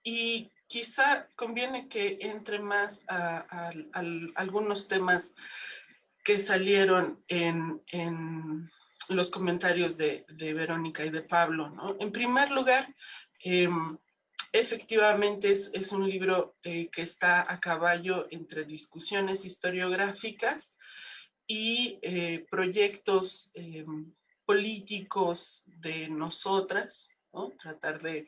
Y quizá conviene que entre más a algunos temas que salieron en los comentarios de Verónica y de Pablo, ¿no? En primer lugar, efectivamente es un libro que está a caballo entre discusiones historiográficas y proyectos políticos de nosotras, ¿no? Tratar de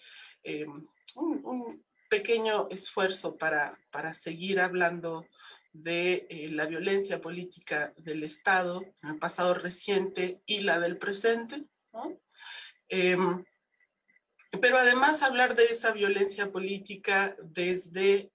un pequeño esfuerzo para seguir hablando de la violencia política del Estado en el pasado reciente y la del presente, ¿no? Pero además hablar de esa violencia política desde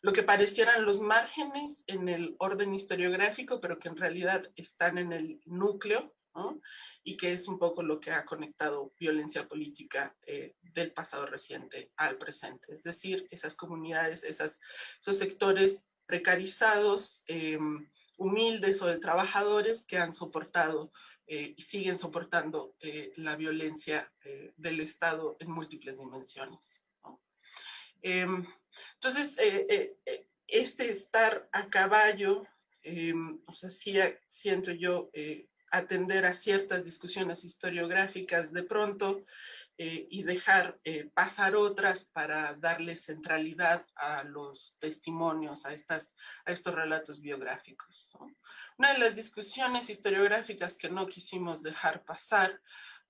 lo que parecieran los márgenes en el orden historiográfico, pero que en realidad están en el núcleo, ¿no? Y que es un poco lo que ha conectado violencia política del pasado reciente al presente. Es decir, esas comunidades, esos sectores precarizados, humildes o de trabajadores que han soportado y siguen soportando la violencia del Estado en múltiples dimensiones, ¿no? Entonces, estar a caballo, o sea, sí siento yo atender a ciertas discusiones historiográficas de pronto y dejar pasar otras para darle centralidad a los testimonios, a estos relatos biográficos, ¿no? Una de las discusiones historiográficas que no quisimos dejar pasar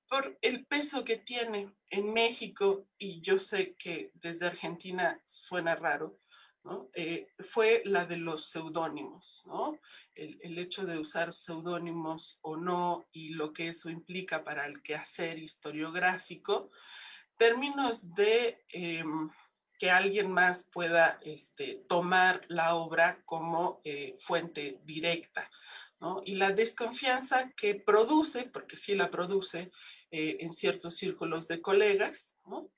por el peso que tiene en México, y yo sé que desde Argentina suena raro, ¿no? Fue la de los seudónimos, ¿no? El hecho de usar seudónimos o no y lo que eso implica para el quehacer historiográfico, términos de que alguien más pueda tomar la obra como fuente directa, ¿no? Y la desconfianza que produce, porque sí la produce en ciertos círculos de colegas, ¿no?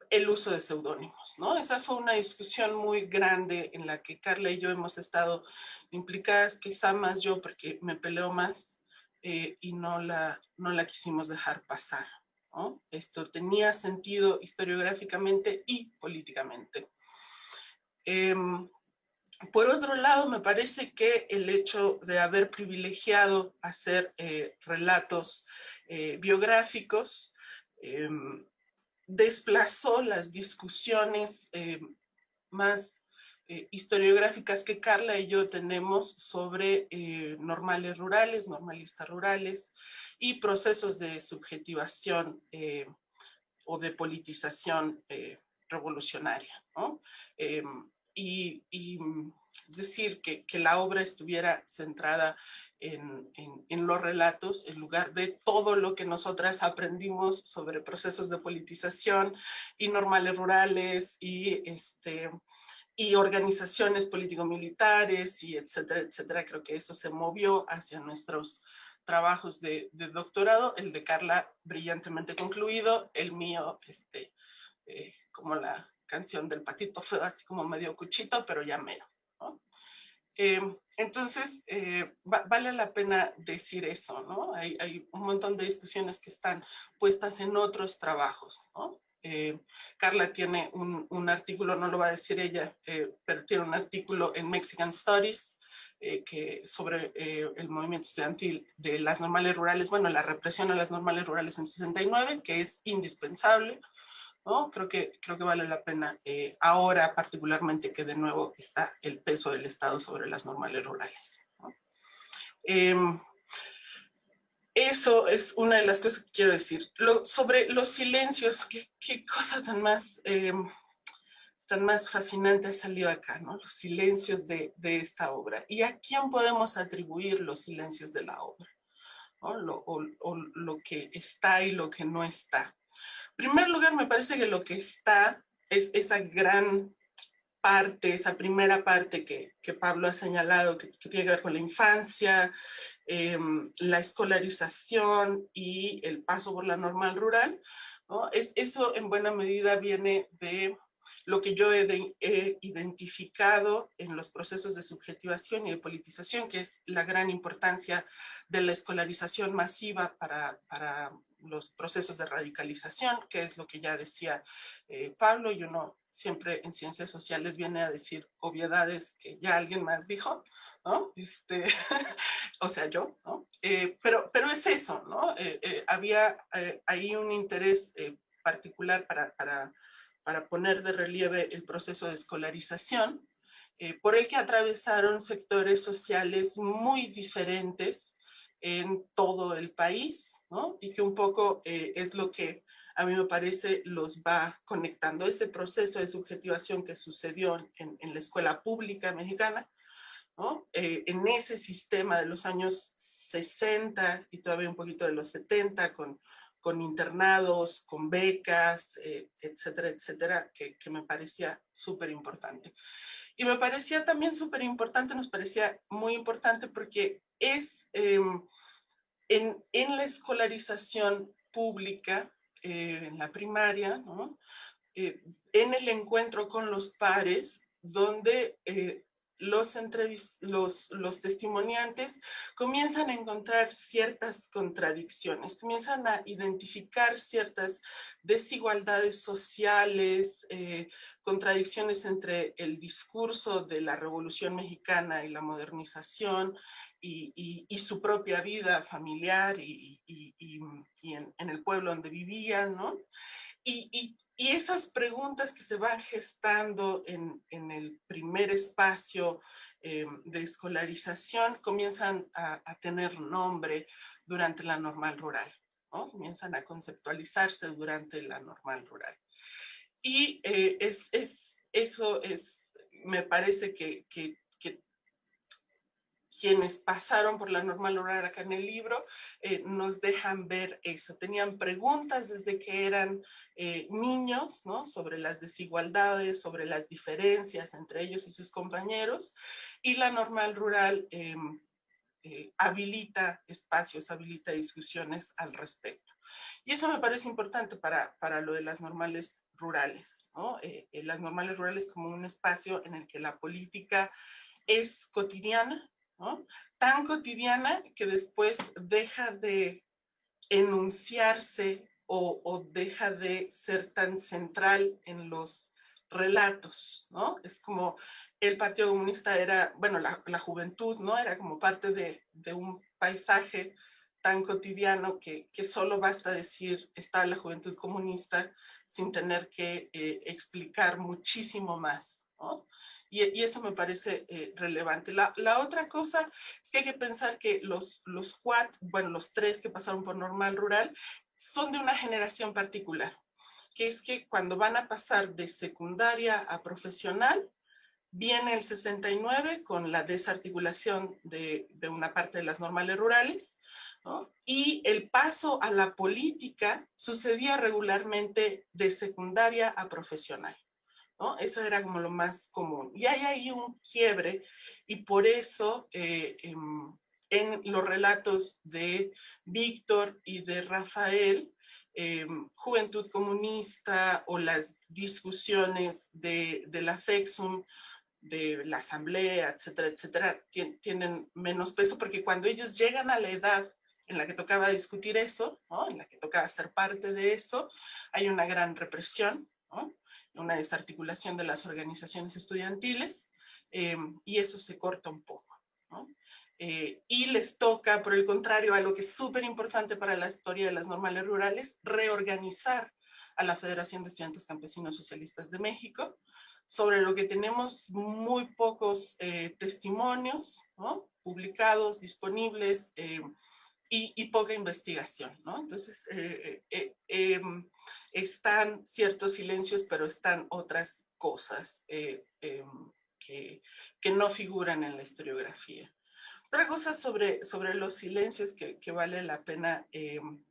El uso de seudónimos, ¿no? Esa fue una discusión muy grande en la que Carla y yo hemos estado implicadas, quizá más yo porque me peleo más y no la quisimos dejar pasar, ¿no? Esto tenía sentido historiográficamente y políticamente. Por otro lado, me parece que el hecho de haber privilegiado hacer relatos biográficos desplazó las discusiones más historiográficas que Carla y yo tenemos sobre normales rurales, normalistas rurales y procesos de subjetivación o de politización revolucionaria, ¿no? Y es decir, que la obra estuviera centrada en los relatos en lugar de todo lo que nosotras aprendimos sobre procesos de politización y normales rurales y organizaciones político-militares y etcétera, etcétera. Creo que eso se movió hacia nuestros trabajos de doctorado, el de Carla brillantemente concluido, el mío como la canción del patito feo, así como medio cuchito, pero ya mero, ¿no? Entonces, vale la pena decir eso, ¿no? Hay un montón de discusiones que están puestas en otros trabajos, ¿no? Carla tiene un artículo, no lo va a decir ella, pero tiene un artículo en Mexican Studies sobre el movimiento estudiantil de las normales rurales, bueno, la represión a las normales rurales en 69, que es indispensable, ¿no? Creo que vale la pena ahora particularmente que de nuevo está el peso del Estado sobre las normales rurales, ¿no? Eso es una de las cosas que quiero decir. Sobre los silencios, qué cosa tan más fascinante ha salido acá, ¿no? Los silencios de esta obra. ¿Y a quién podemos atribuir los silencios de la obra? ¿No? Lo que está y lo que no está. En primer lugar, me parece que lo que está es esa gran parte, esa primera parte que Pablo ha señalado, que tiene que ver con la infancia, la escolarización y el paso por la normal rural, ¿no? Eso en buena medida viene de lo que yo he identificado en los procesos de subjetivación y de politización, que es la gran importancia de la escolarización masiva para los procesos de radicalización, que es lo que ya decía Pablo, y uno siempre en ciencias sociales viene a decir obviedades que ya alguien más dijo, ¿no? O sea, yo, ¿no? Pero es eso, ¿no? Había ahí un interés particular para poner de relieve el proceso de escolarización, por el que atravesaron sectores sociales muy diferentes en todo el país, ¿no? Y que un poco es lo que a mí me parece los va conectando. Ese proceso de subjetivación que sucedió en la escuela pública mexicana, ¿no? En ese sistema de los años 60 y todavía un poquito de los 70, con internados, con becas, etcétera, etcétera, que me parecía súper importante. Y me parecía también súper importante, nos parecía muy importante porque es en la escolarización pública, en la primaria, ¿no? En el encuentro con los pares, donde los testimoniantes comienzan a encontrar ciertas contradicciones, comienzan a identificar ciertas desigualdades sociales, contradicciones entre el discurso de la Revolución Mexicana y la modernización y su propia vida familiar y en el pueblo donde vivían, ¿no? Y esas preguntas que se van gestando en el primer espacio de escolarización comienzan a tener nombre durante la normal rural, ¿no? Comienzan a conceptualizarse durante la normal rural. Y eso me parece que quienes pasaron por la normal rural acá en el libro nos dejan ver eso. Tenían preguntas desde que eran niños, ¿no? Sobre las desigualdades, sobre las diferencias entre ellos y sus compañeros, y la normal rural habilita espacios, habilita discusiones al respecto. Y eso me parece importante para lo de las normales rurales, ¿no? Las normales rurales como un espacio en el que la política es cotidiana, ¿no? Tan cotidiana que después deja de enunciarse o deja de ser tan central en los relatos, ¿no? Es como el Partido Comunista era, bueno, la juventud, ¿no? Era como parte de un paisaje tan cotidiano que solo basta decir está la juventud comunista sin tener que explicar muchísimo más, ¿no? Y eso me parece relevante. La otra cosa es que hay que pensar que los cuatro, bueno, los tres que pasaron por Normal Rural son de una generación particular, que es que cuando van a pasar de secundaria a profesional, viene el 69 con la desarticulación de una parte de las normales rurales, ¿no? Y el paso a la política sucedía regularmente de secundaria a profesional, ¿no? Eso era como lo más común. Y hay ahí un quiebre y por eso en los relatos de Víctor y de Rafael, Juventud Comunista o las discusiones de la FEXUM, de la asamblea, etcétera, etcétera, tienen menos peso porque cuando ellos llegan a la edad en la que tocaba discutir eso, ¿no? En la que tocaba ser parte de eso, hay una gran represión, ¿no? Una desarticulación de las organizaciones estudiantiles y eso se corta un poco, ¿no? Y les toca, por el contrario, algo que es súper importante para la historia de las normales rurales, reorganizar a la Federación de Estudiantes Campesinos Socialistas de México, sobre lo que tenemos muy pocos testimonios, ¿no? Publicados, disponibles, y poca investigación, ¿no? Entonces, están ciertos silencios, pero están otras cosas que no figuran en la historiografía. Otra cosa sobre los silencios que vale la pena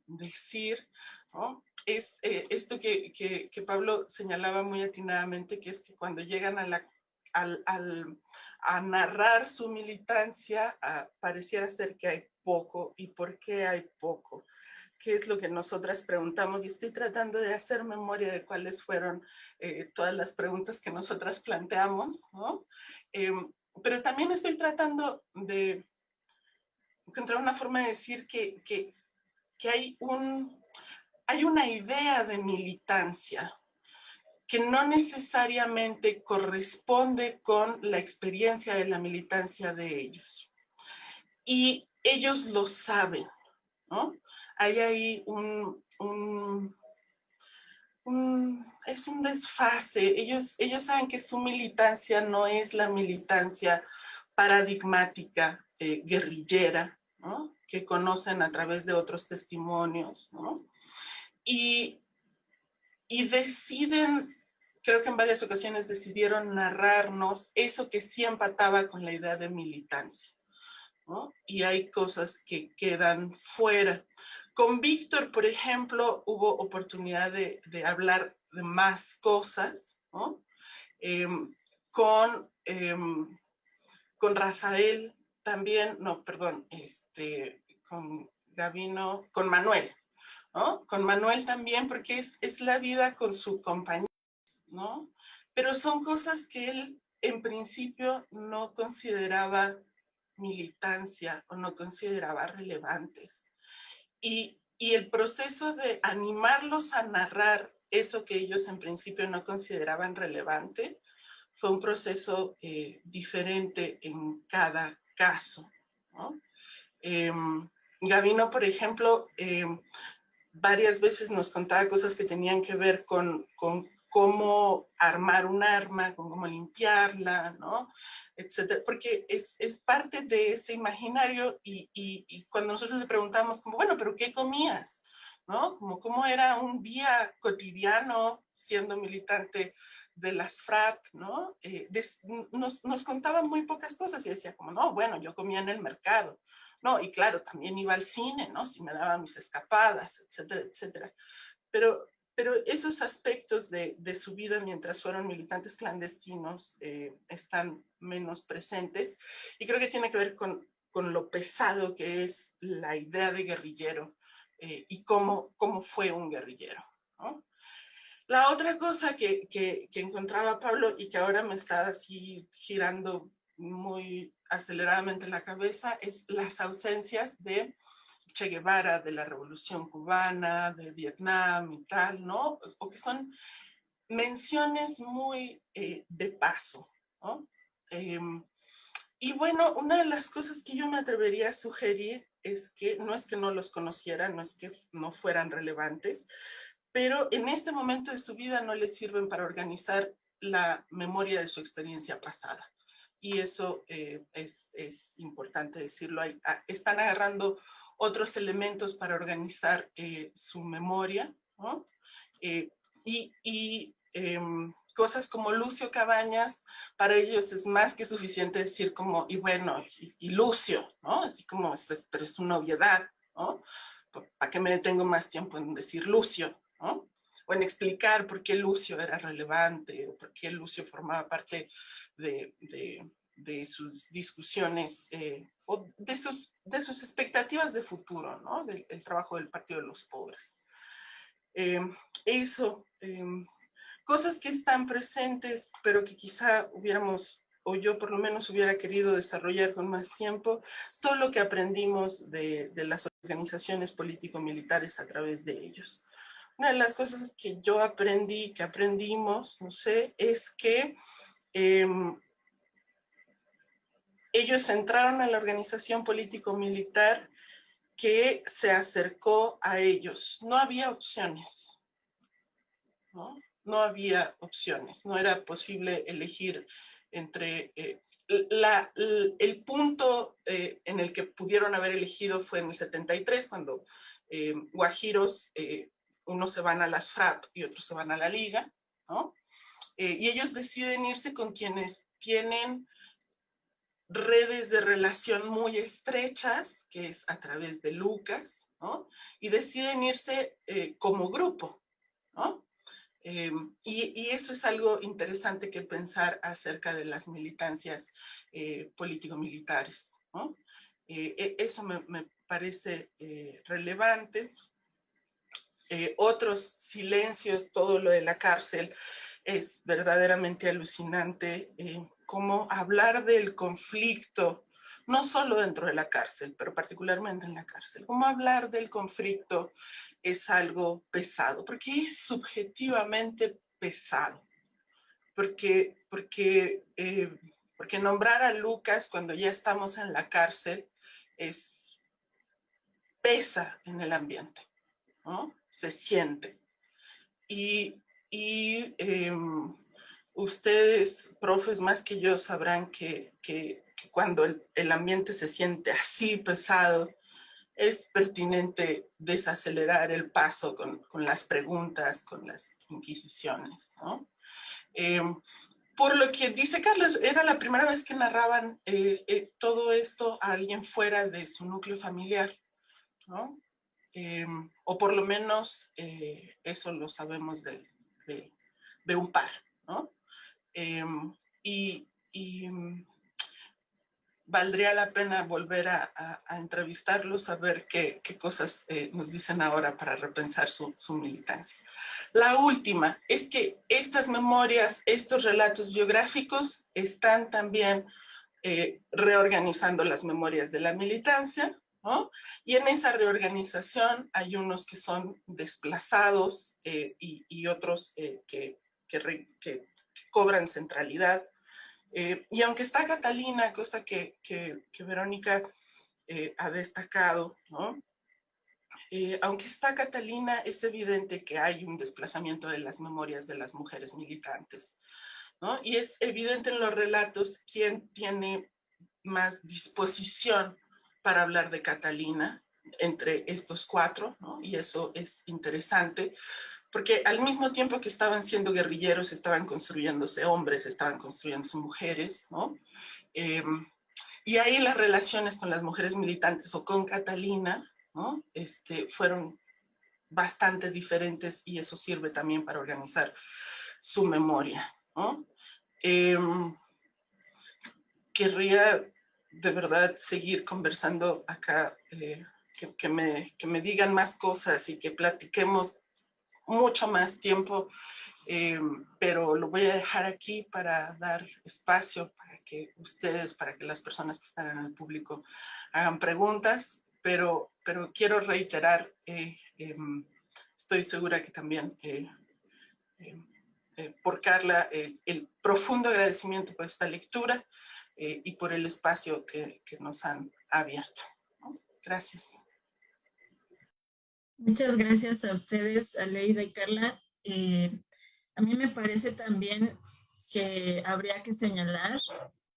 decir, ¿no? Es esto que Pablo señalaba muy atinadamente, que es que cuando llegan a narrar su militancia, pareciera ser que hay poco. ¿Y por qué hay poco? ¿Qué es lo que nosotras preguntamos? Y estoy tratando de hacer memoria de cuáles fueron todas las preguntas que nosotras planteamos, ¿no? Pero también estoy tratando de encontrar una forma de decir que hay una idea de militancia que no necesariamente corresponde con la experiencia de la militancia de ellos. Y ellos lo saben, ¿no? Hay ahí es un desfase. Ellos saben que su militancia no es la militancia paradigmática, guerrillera, ¿no? Que conocen a través de otros testimonios, ¿no? Y deciden, creo que en varias ocasiones decidieron narrarnos eso que sí empataba con la idea de militancia, ¿no? Y hay cosas que quedan fuera. Con Víctor, por ejemplo, hubo oportunidad de hablar de más cosas, ¿no? Con Rafael también, no, perdón, con Gavino, con Manuel, ¿no? Con Manuel también, porque es la vida con su compañía, ¿no? Pero son cosas que él en principio no consideraba militancia o no consideraba relevantes. Y el proceso de animarlos a narrar eso que ellos en principio no consideraban relevante fue un proceso diferente en cada caso, ¿no? Gavino, por ejemplo, varias veces nos contaba cosas que tenían que ver con cómo armar un arma, con cómo limpiarla, ¿no? Etcétera, porque es parte de ese imaginario y cuando nosotros le preguntamos como, bueno, pero ¿qué comías? ¿No? Como cómo era un día cotidiano siendo militante de las FRAP, ¿no? Nos contaban muy pocas cosas y decía como, no, bueno, yo comía en el mercado, no, y claro, también iba al cine, ¿no? Si me daba mis escapadas, etcétera, etcétera. Pero esos aspectos de su vida mientras fueron militantes clandestinos están menos presentes y creo que tiene que ver con lo pesado que es la idea de guerrillero y cómo fue un guerrillero, ¿no? La otra cosa que encontraba Pablo y que ahora me está así girando muy aceleradamente en la cabeza es las ausencias de Che Guevara, de la Revolución Cubana, de Vietnam y tal, ¿no? O que son menciones muy de paso, ¿no? Y bueno, una de las cosas que yo me atrevería a sugerir es que no los conocieran, no es que no fueran relevantes, pero en este momento de su vida no les sirven para organizar la memoria de su experiencia pasada. Y eso es importante decirlo. Están agarrando otros elementos para organizar su memoria, ¿no? Cosas como Lucio Cabañas, para ellos es más que suficiente decir como, y bueno, y Lucio, ¿no? Así como, pero es una obviedad, ¿no? ¿Para qué me detengo más tiempo en decir Lucio, ¿no? O en explicar por qué Lucio era relevante, o por qué Lucio formaba parte de sus discusiones, o de sus expectativas de futuro, ¿no? Del trabajo del Partido de los Pobres. Cosas que están presentes, pero que quizá hubiéramos, o yo por lo menos hubiera querido desarrollar con más tiempo, es todo lo que aprendimos de las organizaciones político-militares a través de ellos. Una de las cosas que yo aprendí, que aprendimos, no sé, es que ellos entraron a la organización político-militar que se acercó a ellos. No había opciones, ¿no? No había opciones, no era posible elegir entre... el punto en el que pudieron haber elegido fue en el 73, cuando guajiros, unos se van a las FRAP y otros se van a la Liga, ¿no? Y ellos deciden irse con quienes tienen redes de relación muy estrechas, que es a través de Lucas, ¿no? Y deciden irse como grupo, ¿no? Y eso es algo interesante que pensar acerca de las militancias político-militares, ¿no? Eso me parece relevante. Otros silencios, todo lo de la cárcel, es verdaderamente alucinante. Cómo hablar del conflicto, no solo dentro de la cárcel, pero particularmente en la cárcel, cómo hablar del conflicto es algo pesado, porque es subjetivamente pesado, porque nombrar a Lucas cuando ya estamos en la cárcel pesa en el ambiente, ¿no? Se siente. Y ustedes, profes, más que yo, sabrán que cuando el ambiente se siente así pesado, es pertinente desacelerar el paso con las preguntas, con las inquisiciones, ¿no? Por lo que dice Carlos, era la primera vez que narraban todo esto a alguien fuera de su núcleo familiar, ¿no? O por lo menos eso lo sabemos de un par, ¿no? Y valdría la pena volver a entrevistarlos, a ver qué cosas nos dicen ahora para repensar su militancia. La última es que estas memorias, estos relatos biográficos están también reorganizando las memorias de la militancia, ¿no? Y en esa reorganización hay unos que son desplazados y otros que cobran centralidad. Y aunque está Catalina, cosa que Verónica ha destacado, ¿no? Aunque está Catalina, es evidente que hay un desplazamiento de las memorias de las mujeres militantes, ¿no? Y es evidente en los relatos quién tiene más disposición para hablar de Catalina entre estos cuatro, ¿no? Y eso es interesante, porque al mismo tiempo que estaban siendo guerrilleros, estaban construyéndose hombres, estaban construyéndose mujeres, ¿no? Y ahí las relaciones con las mujeres militantes o con Catalina, ¿no? Fueron bastante diferentes y eso sirve también para organizar su memoria, ¿no? Querría de verdad seguir conversando acá, que me digan más cosas y que platiquemos mucho más tiempo, pero lo voy a dejar aquí para dar espacio para que ustedes, para que las personas que están en el público hagan preguntas, pero quiero reiterar, estoy segura que también por Carla el profundo agradecimiento por esta lectura y por el espacio que nos han abierto, ¿no? Gracias. Muchas gracias a ustedes, Aleida y Carla. A mí me parece también que habría que señalar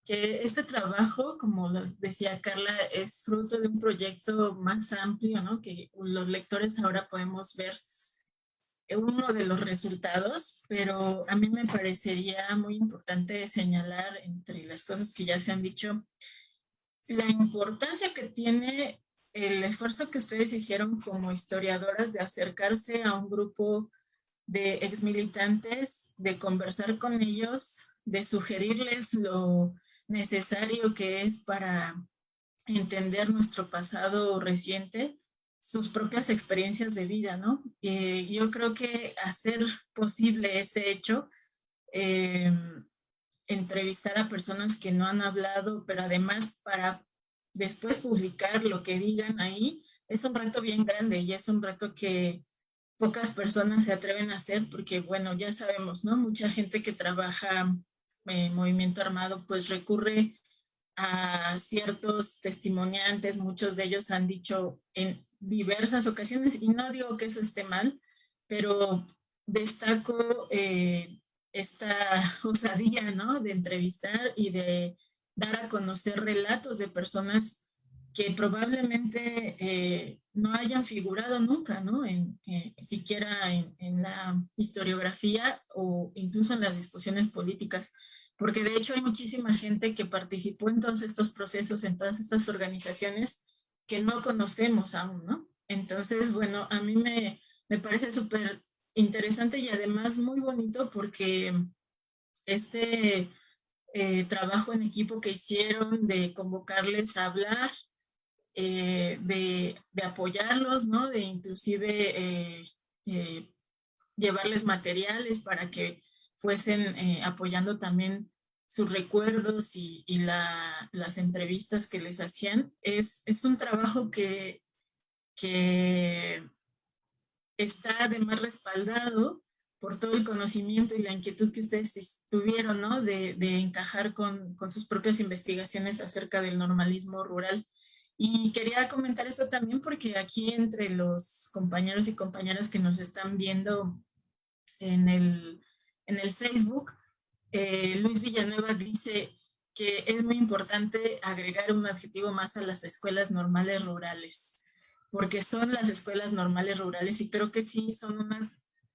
que este trabajo, como decía Carla, es fruto de un proyecto más amplio, ¿no? Que los lectores ahora podemos ver uno de los resultados, pero a mí me parecería muy importante señalar, entre las cosas que ya se han dicho, la importancia que tiene el esfuerzo que ustedes hicieron como historiadoras de acercarse a un grupo de exmilitantes, de conversar con ellos, de sugerirles lo necesario que es para entender nuestro pasado reciente, sus propias experiencias de vida, ¿no? Yo creo que hacer posible ese hecho, entrevistar a personas que no han hablado, pero además para después publicar lo que digan ahí, es un reto bien grande y es un reto que pocas personas se atreven a hacer porque, bueno, ya sabemos, ¿no? Mucha gente que trabaja en movimiento armado pues recurre a ciertos testimoniantes, muchos de ellos han dicho en diversas ocasiones, y no digo que eso esté mal, pero destaco esta osadía, ¿no? De entrevistar y de dar a conocer relatos de personas que probablemente no hayan figurado nunca, ¿no? Siquiera en la historiografía o incluso en las discusiones políticas, porque de hecho hay muchísima gente que participó en todos estos procesos, en todas estas organizaciones que no conocemos aún, ¿no? Entonces, bueno, a mí me parece súper interesante y además muy bonito porque este trabajo en equipo que hicieron de convocarles a hablar, de apoyarlos, ¿no? De inclusive llevarles materiales para que fuesen apoyando también sus recuerdos y las entrevistas que les hacían. Es un trabajo que está además respaldado por todo el conocimiento y la inquietud que ustedes tuvieron, ¿no? De encajar con sus propias investigaciones acerca del normalismo rural. Y quería comentar esto también porque aquí entre los compañeros y compañeras que nos están viendo en el Facebook, Luis Villanueva dice que es muy importante agregar un adjetivo más a las escuelas normales rurales, porque son las escuelas normales rurales y creo que sí son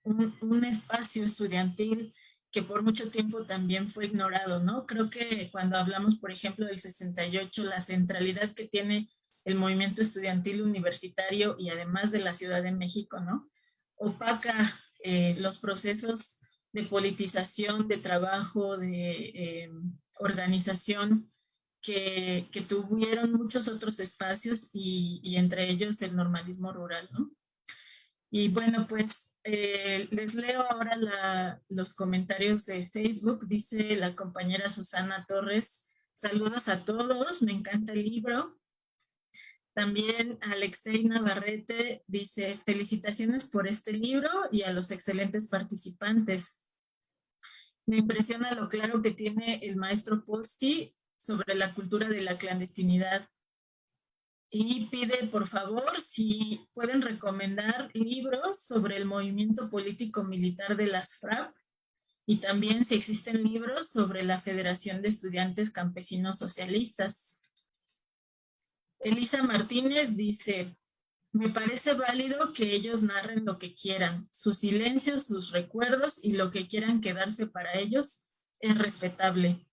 un espacio estudiantil que por mucho tiempo también fue ignorado, ¿no? Creo que cuando hablamos, por ejemplo, del 68, la centralidad que tiene el movimiento estudiantil universitario y además de la Ciudad de México, ¿no? Opaca los procesos de politización, de trabajo, de organización que tuvieron muchos otros espacios y entre ellos el normalismo rural, ¿no? Y bueno, pues les leo ahora los comentarios de Facebook. Dice la compañera Susana Torres, saludos a todos, me encanta el libro. También Alexei Navarrete dice, felicitaciones por este libro y a los excelentes participantes. Me impresiona lo claro que tiene el maestro Posti sobre la cultura de la clandestinidad. Y pide, por favor, si pueden recomendar libros sobre el movimiento político militar de las FRAP y también si existen libros sobre la Federación de Estudiantes Campesinos Socialistas. Elisa Martínez dice, me parece válido que ellos narren lo que quieran, sus silencios, sus recuerdos y lo que quieran quedarse para ellos es respetable.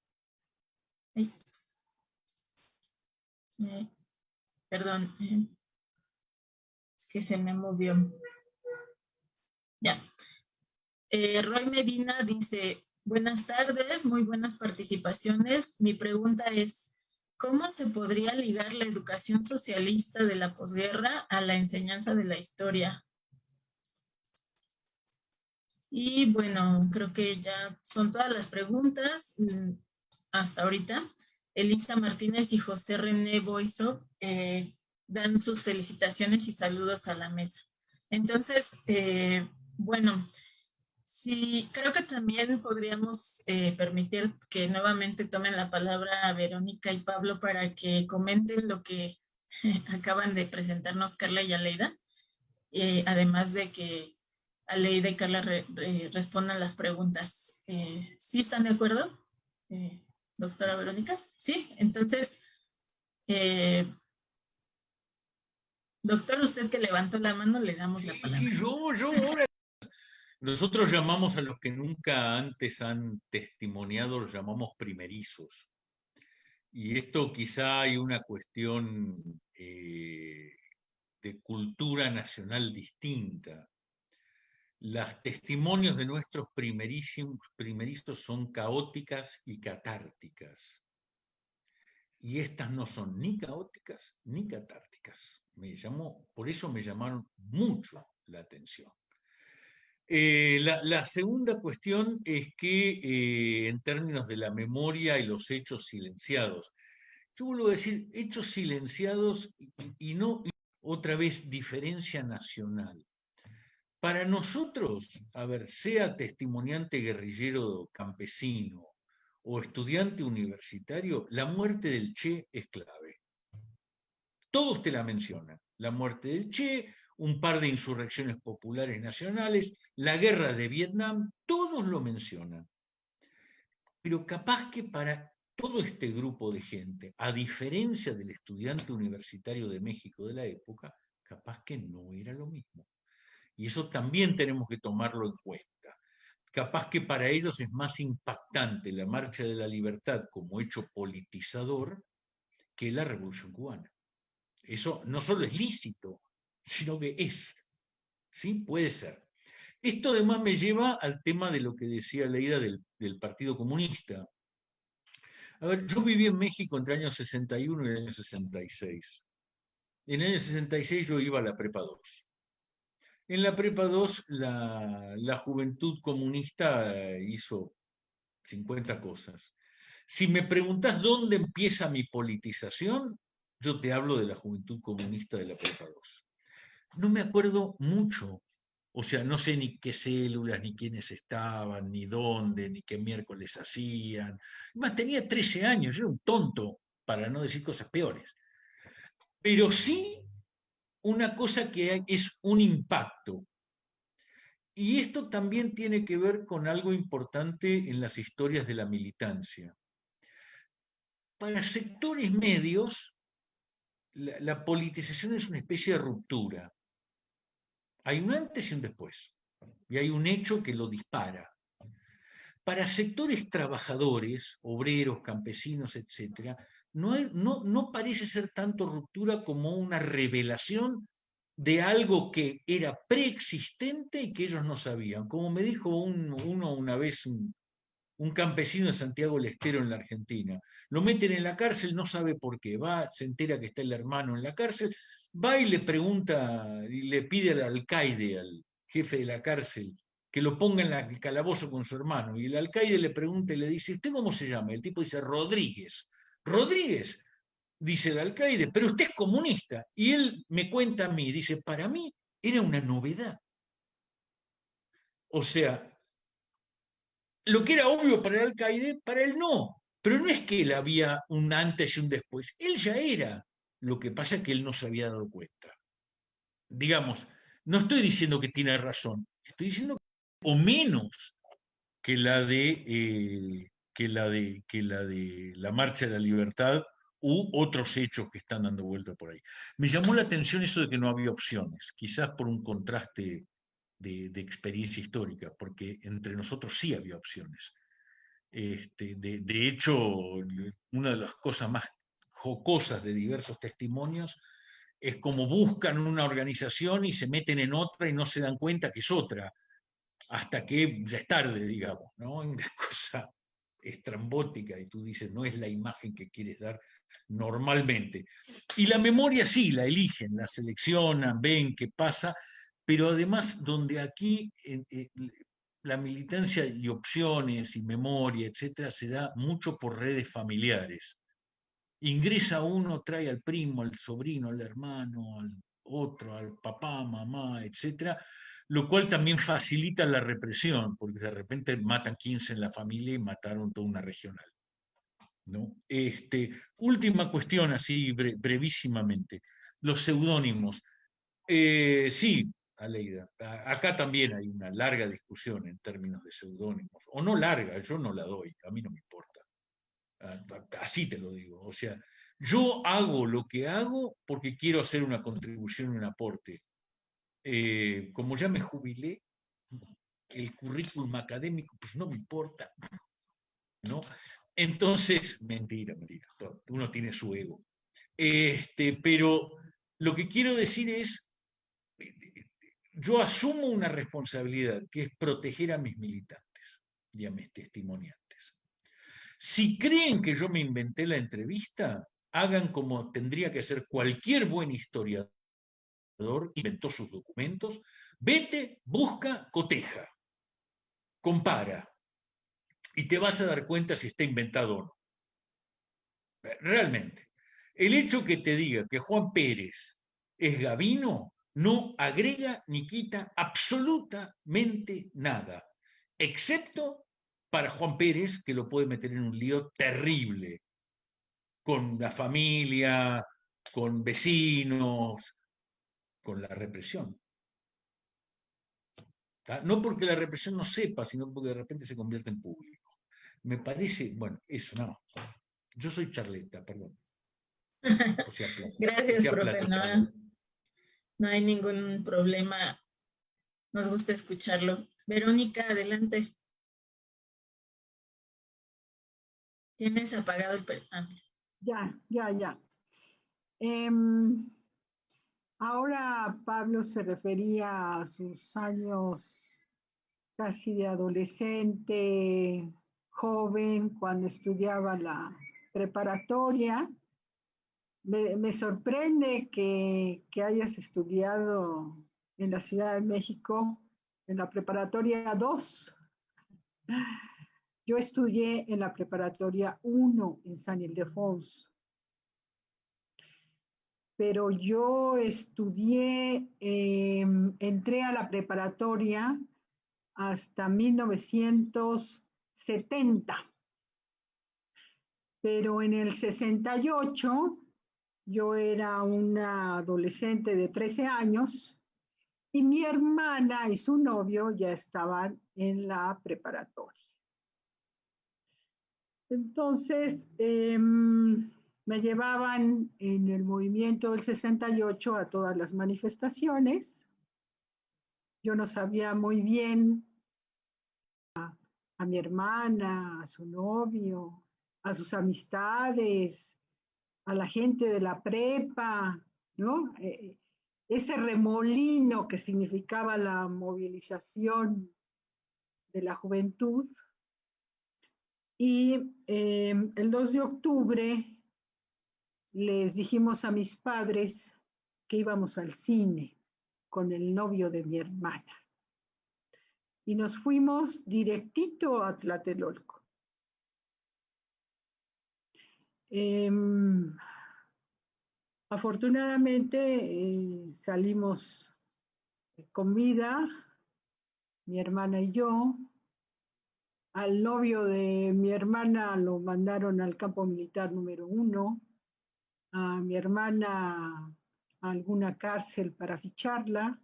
Perdón, es que se me movió. Ya. Roy Medina dice, buenas tardes, muy buenas participaciones. Mi pregunta es, ¿cómo se podría ligar la educación socialista de la posguerra a la enseñanza de la historia? Y bueno, creo que ya son todas las preguntas hasta ahorita. Elisa Martínez y José René Boiso dan sus felicitaciones y saludos a la mesa. Entonces, bueno, Sí, creo que también podríamos permitir que nuevamente tomen la palabra Verónica y Pablo para que comenten lo que acaban de presentarnos Carla y Aleida, además de que Aleida y Carla respondan las preguntas. ¿Sí están de acuerdo, doctora Verónica? Sí, entonces, doctor, usted que levantó la mano, le damos la palabra. Sí, yo ahora. Nosotros llamamos a los que nunca antes han testimoniado, los llamamos primerizos. Y esto quizá hay una cuestión de cultura nacional distinta. Los testimonios de nuestros primerizos son caóticas y catárticas. Y estas no son ni caóticas ni catárticas. Por eso me llamaron mucho la atención. La segunda cuestión es que en términos de la memoria y los hechos silenciados, yo vuelvo a decir hechos silenciados y no otra vez diferencia nacional. Para nosotros, a ver, sea testimoniante guerrillero campesino o estudiante universitario, la muerte del Che es clave. Todos te la mencionan. La muerte del Che, un par de insurrecciones populares nacionales, la guerra de Vietnam, todos lo mencionan. Pero capaz que para todo este grupo de gente, a diferencia del estudiante universitario de México de la época, capaz que no era lo mismo. Y eso también tenemos que tomarlo en cuenta. Capaz que para ellos es más impactante la Marcha de la Libertad como hecho politizador que la Revolución Cubana. Eso no solo es lícito, sino que es. ¿Sí? Puede ser. Esto además me lleva al tema de lo que decía Leida del Partido Comunista. A ver, yo viví en México entre el año 61 y el año 66. En el año 66 yo iba a la Prepa 2. En la Prepa 2 la Juventud Comunista hizo 50 cosas. Si me preguntás dónde empieza mi politización, yo te hablo de la Juventud Comunista de la Prepa 2. No me acuerdo mucho, o sea, no sé ni qué células, ni quiénes estaban, ni dónde, ni qué miércoles hacían. Más tenía 13 años, yo era un tonto, para no decir cosas peores. Pero sí una cosa que es un impacto. Y esto también tiene que ver con algo importante en las historias de la militancia. Para sectores medios, la politización es una especie de ruptura. Hay un antes y un después. Y hay un hecho que lo dispara. Para sectores trabajadores, obreros, campesinos, etc., no parece ser tanto ruptura como una revelación de algo que era preexistente y que ellos no sabían. Como me dijo uno una vez, un campesino de Santiago del Estero en la Argentina. Lo meten en la cárcel, no sabe por qué. Va, se entera que está el hermano en la cárcel, va y le pregunta, y le pide al alcaide, al jefe de la cárcel, que lo ponga en el calabozo con su hermano. Y el alcaide le pregunta y le dice, ¿usted cómo se llama? El tipo dice, Rodríguez. Rodríguez, dice el alcaide, pero usted es comunista. Y él me cuenta a mí, dice, para mí era una novedad. O sea, lo que era obvio para el alcaide, para él no. Pero no es que él había un antes y un después. Él ya era. Lo que pasa es que él no se había dado cuenta. Digamos, no estoy diciendo que tiene razón. Estoy diciendo que, o menos que la de la Marcha de la Libertad u otros hechos que están dando vuelta por ahí. Me llamó la atención eso de que no había opciones, quizás por un contraste de experiencia histórica, porque entre nosotros sí había opciones. De hecho, una de las cosas más jocosas de diversos testimonios es como buscan una organización y se meten en otra y no se dan cuenta que es otra, hasta que ya es tarde, digamos, ¿no? Una cosa estrambótica y tú dices, no es la imagen que quieres dar normalmente. Y la memoria sí, la eligen, la seleccionan, ven qué pasa, pero además donde aquí la militancia y opciones y memoria, etcétera, se da mucho por redes familiares. Ingresa uno, trae al primo, al sobrino, al hermano, al otro, al papá, mamá, etcétera, lo cual también facilita la represión, porque de repente matan 15 en la familia y mataron toda una regional, ¿no? Última cuestión, así brevísimamente, los seudónimos. Sí, Aleida, acá también hay una larga discusión en términos de seudónimos, o no larga, yo no la doy, a mí no me importa. Así te lo digo, o sea, yo hago lo que hago porque quiero hacer una contribución y un aporte. Como ya me jubilé, el currículum académico, pues no me importa, ¿no? Entonces, mentira, mentira, uno tiene su ego. Pero lo que quiero decir es, yo asumo una responsabilidad que es proteger a mis militantes y a mis testimoniantes. Si creen que yo me inventé la entrevista, hagan como tendría que hacer cualquier buen historiador, inventó sus documentos, vete, busca, coteja, compara, y te vas a dar cuenta si está inventado o no. Realmente. El hecho que te diga que Juan Pérez es Gavino no agrega ni quita absolutamente nada, excepto para Juan Pérez, que lo puede meter en un lío terrible con la familia, con vecinos, con la represión. ¿Tá? No porque la represión no sepa, sino porque de repente se convierte en público. Me parece, bueno, eso no. Yo soy charleta, perdón. O Gracias, sea profe. platicador. No hay ningún problema. Nos gusta escucharlo. Verónica, adelante. Tienes apagado el... Ya. Ahora Pablo se refería a sus años casi de adolescente, joven, cuando estudiaba la preparatoria. Me sorprende que hayas estudiado en la Ciudad de México, en la preparatoria 2. Yo estudié en la preparatoria 1 en San Ildefonso, pero yo estudié, entré a la preparatoria hasta 1970, pero en el 68 yo era una adolescente de 13 años y mi hermana y su novio ya estaban en la preparatoria. Entonces, me llevaban en el movimiento del 68 a todas las manifestaciones. Yo no sabía muy bien a mi hermana, a su novio, a sus amistades, a la gente de la prepa, ¿no? Ese remolino que significaba la movilización de la juventud. Y el 2 de octubre les dijimos a mis padres que íbamos al cine con el novio de mi hermana. Y nos fuimos directito a Tlatelolco. Afortunadamente salimos con vida, mi hermana y yo. Al novio de mi hermana lo mandaron al campo militar número 1, a mi hermana a alguna cárcel para ficharla,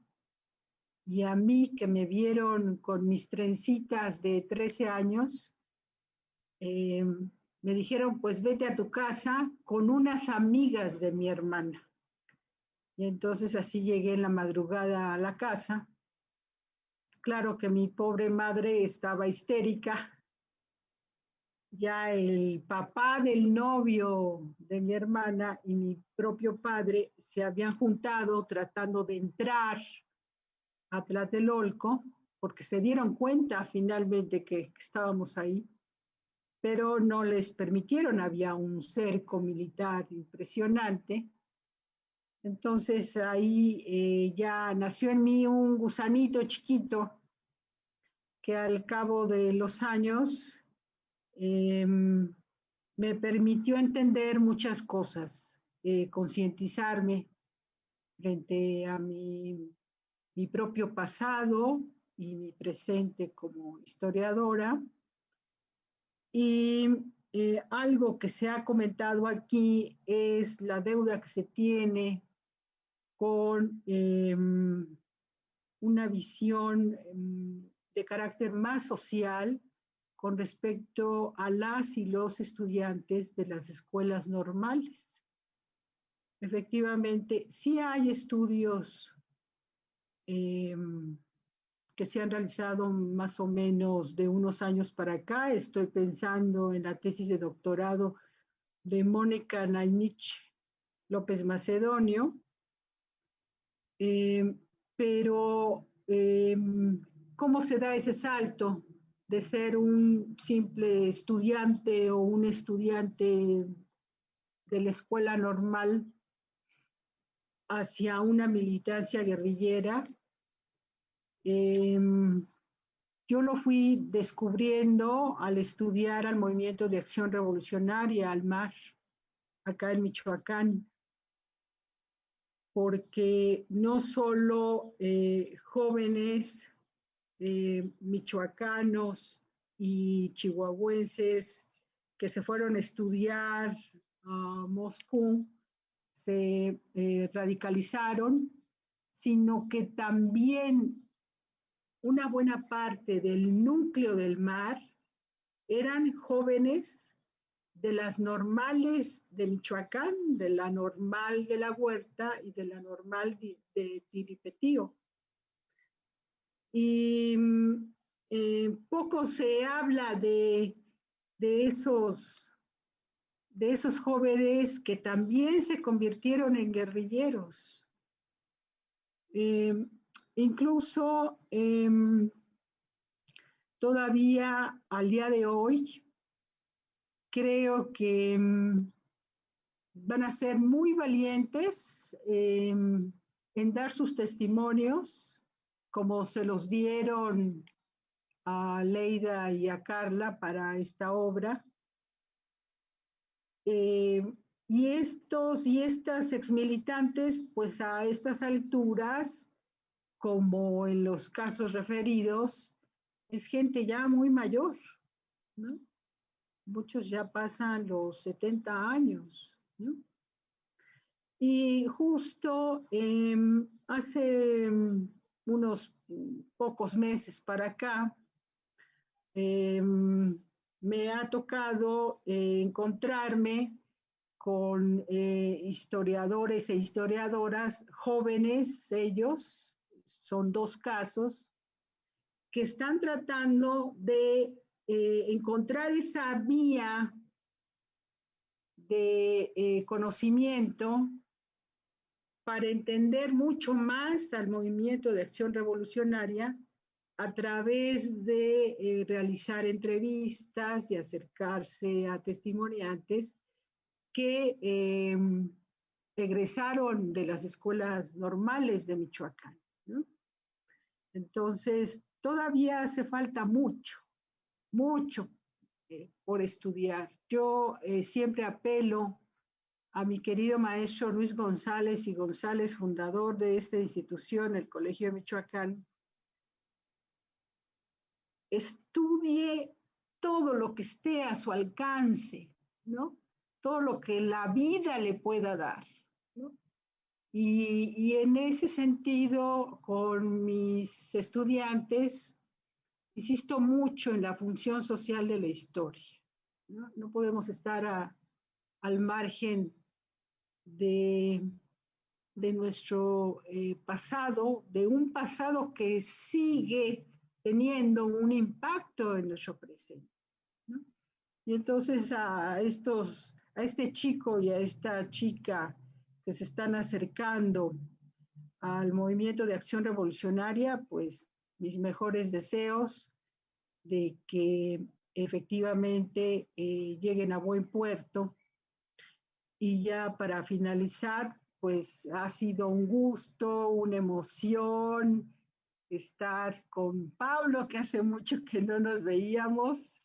y a mí, que me vieron con mis trencitas de 13 años, me dijeron, pues vete a tu casa con unas amigas de mi hermana. Y entonces así llegué en la madrugada a la casa. Claro que mi pobre madre estaba histérica. Ya el papá del novio de mi hermana y mi propio padre se habían juntado tratando de entrar a Tlatelolco, porque se dieron cuenta finalmente que estábamos ahí, pero no les permitieron, había un cerco militar impresionante. Entonces ahí ya nació en mí un gusanito chiquito que al cabo de los años me permitió entender muchas cosas, concientizarme frente a mi mi propio pasado y mi presente como historiadora. Y algo que se ha comentado aquí es la deuda que se tiene con una visión de carácter más social con respecto a las y los estudiantes de las escuelas normales. Efectivamente, sí hay estudios que se han realizado más o menos de unos años para acá. Estoy pensando en la tesis de doctorado de Mónica Nainich López Macedonio, pero ¿cómo se da ese salto de ser un simple estudiante o un estudiante de la escuela normal hacia una militancia guerrillera? Yo lo fui descubriendo al estudiar al Movimiento de Acción Revolucionaria, al MAR, acá en Michoacán, porque no solo jóvenes michoacanos y chihuahuenses que se fueron a estudiar a Moscú se radicalizaron, sino que también una buena parte del núcleo del MAR eran jóvenes de las normales de Michoacán, de la normal de la Huerta y de la normal de Tiripetío. Y poco se habla de esos jóvenes que también se convirtieron en guerrilleros. Incluso todavía al día de hoy, creo que van a ser muy valientes en dar sus testimonios, como se los dieron a Leida y a Carla para esta obra. Y estos y estas exmilitantes, pues a estas alturas, como en los casos referidos, es gente ya muy mayor, ¿no? Muchos ya pasan los 70 años, ¿no? Y justo hace unos pocos meses para acá, me ha tocado encontrarme con historiadores e historiadoras jóvenes, ellos, son dos casos, que están tratando de encontrar esa vía de conocimiento para entender mucho más al movimiento de acción revolucionaria a través de realizar entrevistas y acercarse a testimoniantes que egresaron de las escuelas normales de Michoacán, ¿no? Entonces, todavía hace falta mucho, mucho por estudiar. Yo siempre apelo a mi querido maestro Luis González y González, fundador de esta institución, el Colegio de Michoacán. Estudie todo lo que esté a su alcance, ¿no? Todo lo que la vida le pueda dar, ¿no? Y en ese sentido, con mis estudiantes, insisto mucho en la función social de la historia, ¿no? No podemos estar al margen de nuestro pasado, de un pasado que sigue teniendo un impacto en nuestro presente, ¿no? Y entonces a este chico y a esta chica que se están acercando al movimiento de acción revolucionaria, pues mis mejores deseos de que efectivamente lleguen a buen puerto. Y ya para finalizar, pues ha sido un gusto, una emoción estar con Pablo, que hace mucho que no nos veíamos.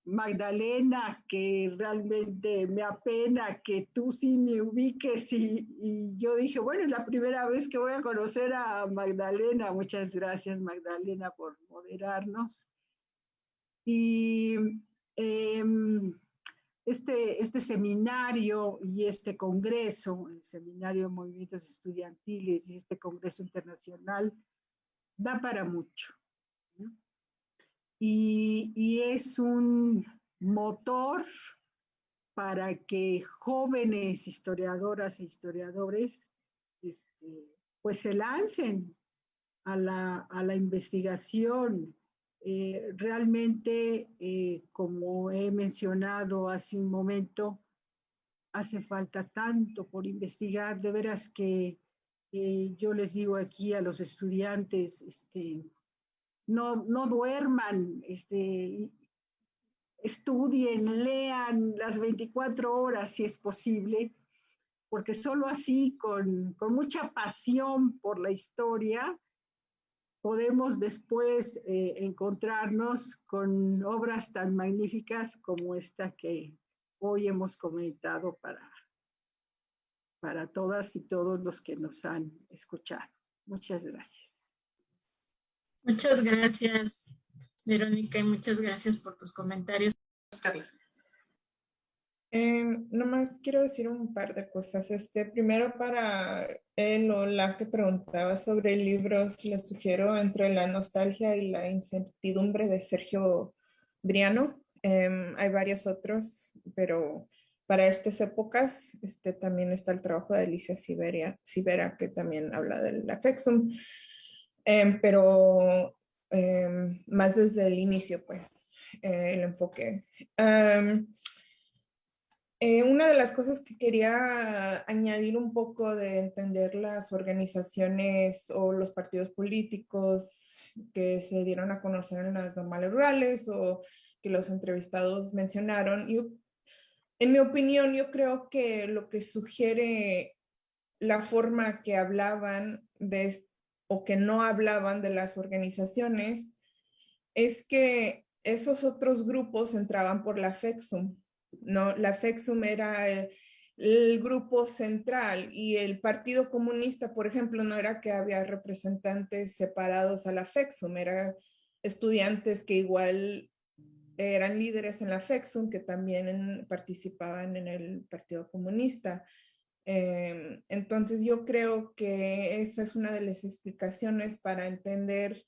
Magdalena, que realmente me apena que tú sí me ubiques y yo dije, bueno, es la primera vez que voy a conocer a Magdalena. Muchas gracias, Magdalena, por moderarnos. Y este seminario y este congreso, el Seminario de Movimientos Estudiantiles y este congreso internacional, da para mucho, ¿no? Y es un motor para que jóvenes historiadoras e historiadores pues se lancen a la investigación. Realmente, como he mencionado hace un momento, hace falta tanto por investigar, de veras que yo les digo aquí a los estudiantes, no duerman, estudien, lean las 24 horas si es posible, porque solo así, con mucha pasión por la historia, podemos después encontrarnos con obras tan magníficas como esta que hoy hemos comentado para todas y todos los que nos han escuchado. Muchas gracias. Muchas gracias, Verónica, y muchas gracias por tus comentarios. Carla. Nomás quiero decir un par de cosas. Primero, para él o la que preguntaba sobre libros, les sugiero Entre la nostalgia y la incertidumbre de Sergio Briano. Hay varios otros, pero para estas épocas también está el trabajo de Alicia Sivera, que también habla del Afexum, pero más desde el inicio, pues, el enfoque. Una de las cosas que quería añadir un poco de entender las organizaciones o los partidos políticos que se dieron a conocer en las normales rurales o que los entrevistados mencionaron. En mi opinión, yo creo que lo que sugiere la forma que hablaban o que no hablaban de las organizaciones es que esos otros grupos entraban por la FEXUM. No, la FEXUM era el grupo central y el Partido Comunista, por ejemplo, no era que había representantes separados a la FEXUM, eran estudiantes que igual eran líderes en la FEXUM, que también participaban en el Partido Comunista. Entonces yo creo que esa es una de las explicaciones para entender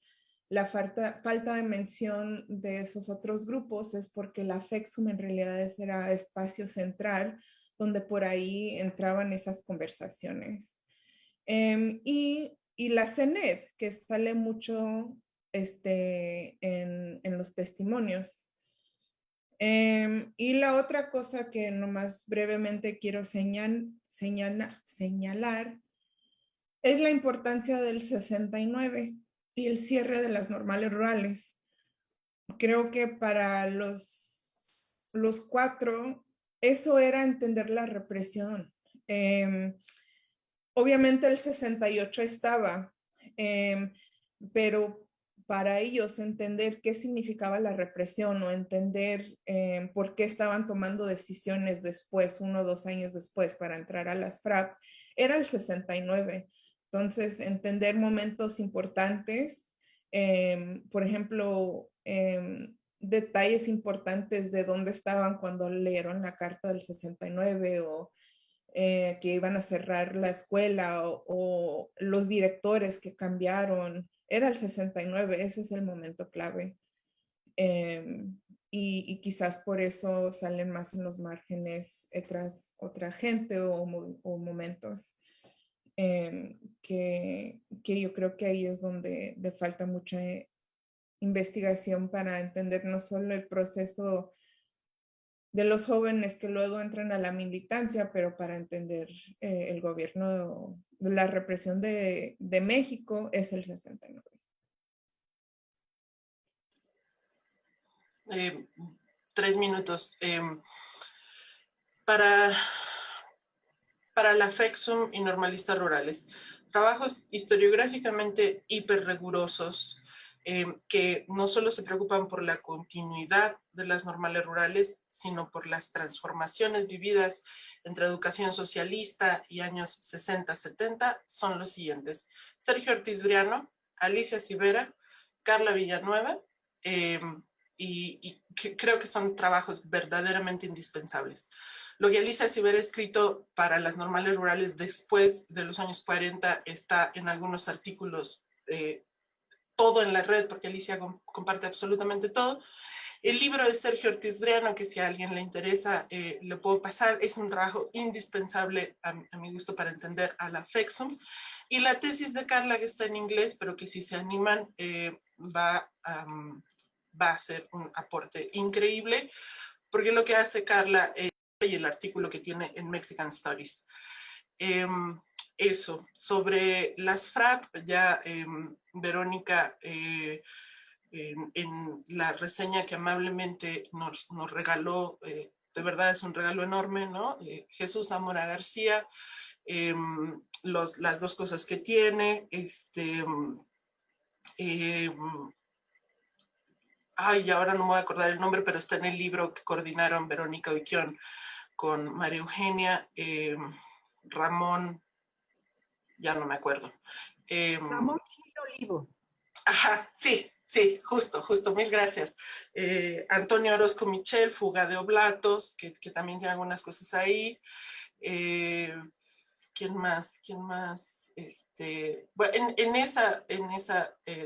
la falta de mención de esos otros grupos, es porque la FEXUM en realidad era espacio central donde por ahí entraban esas conversaciones. Y la CENED, que sale mucho en los testimonios. Y la otra cosa que nomás brevemente quiero señalar es la importancia del 69 y el cierre de las normales rurales. Creo que para los cuatro, eso era entender la represión. Obviamente el 68 estaba, pero para ellos entender qué significaba la represión o entender por qué estaban tomando decisiones después, 1 o 2 años después, para entrar a las FRAP, era el 69. Entonces, entender momentos importantes, por ejemplo, detalles importantes de dónde estaban cuando leyeron la carta del 69 o que iban a cerrar la escuela o los directores que cambiaron. Era el 69, ese es el momento clave. Y quizás por eso salen más en los márgenes otra gente o momentos que yo creo que ahí es donde falta mucha investigación para entender no solo el proceso de los jóvenes que luego entran a la militancia, pero para entender el gobierno, la represión de México es el 69. 3 minutos. Para la FEXUM y normalistas rurales, trabajos historiográficamente hiper rigurosos que no solo se preocupan por la continuidad de las normales rurales, sino por las transformaciones vividas entre educación socialista y años 60-70, son los siguientes: Sergio Ortiz Briano, Alicia Civera, Carla Villanueva, y creo que son trabajos verdaderamente indispensables. Lo que Alicia Civera ha escrito para las normales rurales después de los años 40 está en algunos artículos, todo en la red, porque Alicia comparte absolutamente todo. El libro de Sergio Ortiz Briano, que si a alguien le interesa, lo puedo pasar, es un trabajo indispensable a mi gusto para entender a la FEXUM. Y la tesis de Carla, que está en inglés, pero que si se animan va a ser un aporte increíble, porque lo que hace Carla y el artículo que tiene en Mexican Studies. Eso, sobre las FRAP, ya Verónica en la reseña que amablemente nos regaló, de verdad es un regalo enorme, ¿no? Jesús Zamora García, las dos cosas que tiene, ay, ahora no me voy a acordar el nombre, pero está en el libro que coordinaron Verónica Oiquión con María Eugenia, Ramón, ya no me acuerdo. Ramón Gil Olivo. Ajá, sí, justo, mil gracias. Antonio Orozco Michel, Fuga de Oblatos, que también tiene algunas cosas ahí. ¿Quién más? Bueno, en esa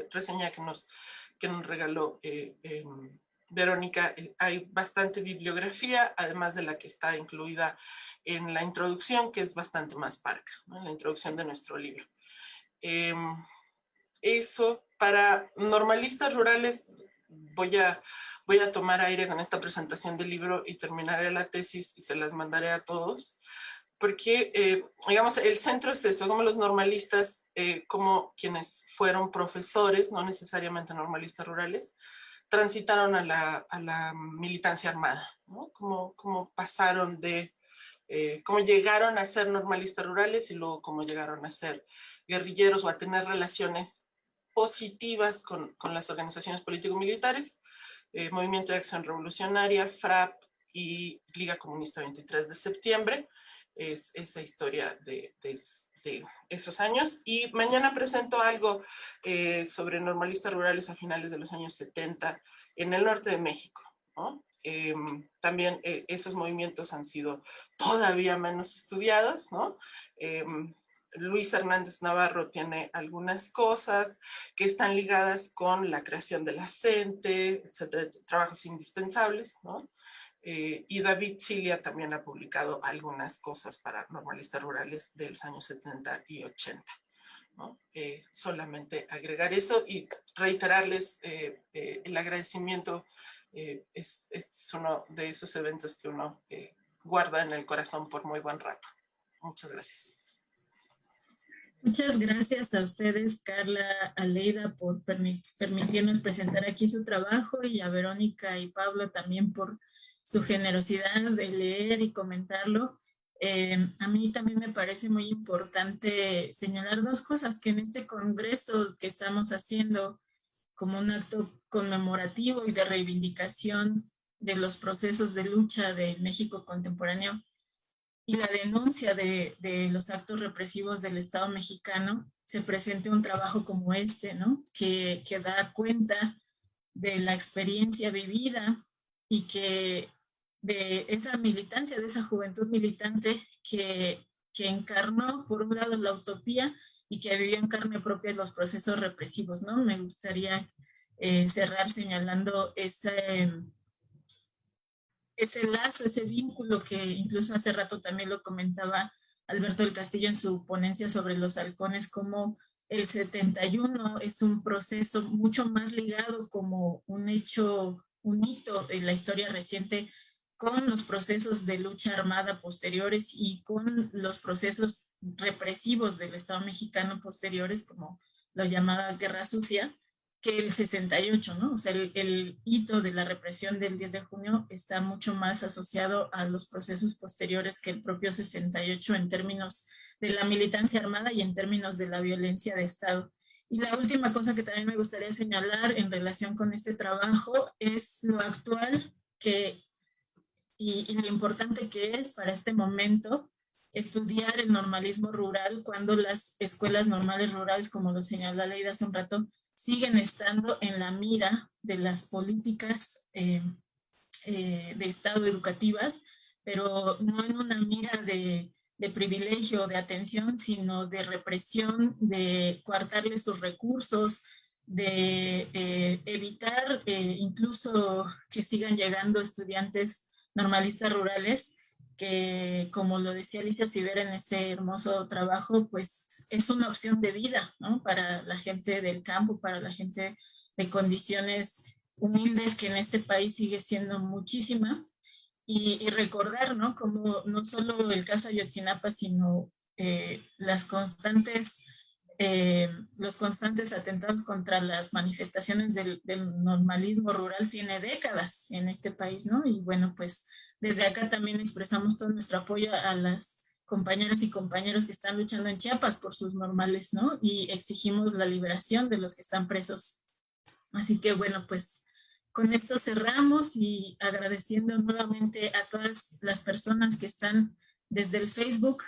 reseña que nos regaló Verónica, hay bastante bibliografía, además de la que está incluida en la introducción, que es bastante más parca, ¿no? En la introducción de nuestro libro. Eso, para normalistas rurales, voy a tomar aire con esta presentación del libro y terminaré la tesis y se las mandaré a todos, porque, digamos, el centro es eso, como los normalistas, como quienes fueron profesores, no necesariamente normalistas rurales, transitaron a la militancia armada, ¿no? Como pasaron de, cómo llegaron a ser normalistas rurales y luego cómo llegaron a ser guerrilleros o a tener relaciones positivas con las organizaciones político-militares, Movimiento de Acción Revolucionaria, FRAP y Liga Comunista 23 de septiembre, es esa historia de esos años. Y mañana presento algo sobre normalistas rurales a finales de los años 70 en el norte de México, ¿no? También esos movimientos han sido todavía menos estudiados, ¿no? Luis Hernández Navarro tiene algunas cosas que están ligadas con la creación de la CENTE, etcétera, trabajos indispensables, ¿no? Y David Cilia también ha publicado algunas cosas para normalistas rurales de los años 70 y 80. ¿No? Solamente agregar eso y reiterarles el agradecimiento. Es uno de esos eventos que uno guarda en el corazón por muy buen rato. Muchas gracias. Muchas gracias a ustedes, Carla, Aleida, por permitirnos presentar aquí su trabajo, y a Verónica y Pablo también por su generosidad de leer y comentarlo. A mí también me parece muy importante señalar dos cosas: que en este congreso que estamos haciendo como un acto conmemorativo y de reivindicación de los procesos de lucha de México contemporáneo y la denuncia de los actos represivos del Estado mexicano, se presente un trabajo como este, ¿no? Que da cuenta de la experiencia vivida y que de esa militancia, de esa juventud militante que encarnó, por un lado, la utopía y que vivió en carne propia los procesos represivos, ¿no? Me gustaría cerrar señalando ese lazo, ese vínculo que incluso hace rato también lo comentaba Alberto del Castillo en su ponencia sobre los halcones, como el 71 es un proceso mucho más ligado como un hecho, un hito en la historia reciente, con los procesos de lucha armada posteriores y con los procesos represivos del Estado mexicano posteriores, como lo llamaba Guerra Sucia, que el 68, ¿no? O sea, el hito de la represión del 10 de junio está mucho más asociado a los procesos posteriores que el propio 68 en términos de la militancia armada y en términos de la violencia de Estado. Y la última cosa que también me gustaría señalar en relación con este trabajo es lo actual y lo importante que es para este momento estudiar el normalismo rural cuando las escuelas normales rurales, como lo señaló Aleida hace un rato, siguen estando en la mira de las políticas de Estado educativas, pero no en una mira de privilegio o de atención, sino de represión, de coartarle sus recursos, de evitar incluso que sigan llegando estudiantes normalistas rurales, que como lo decía Alicia Civera en ese hermoso trabajo, pues es una opción de vida, ¿no? Para la gente del campo, para la gente de condiciones humildes, que en este país sigue siendo muchísima, y recordar, ¿no? Como no solo el caso Ayotzinapa, sino los constantes atentados contra las manifestaciones del normalismo rural tiene décadas en este país, ¿no? Y bueno, pues desde acá también expresamos todo nuestro apoyo a las compañeras y compañeros que están luchando en Chiapas por sus normales, ¿no? Y exigimos la liberación de los que están presos. Así que bueno, pues con esto cerramos y agradeciendo nuevamente a todas las personas que están desde el Facebook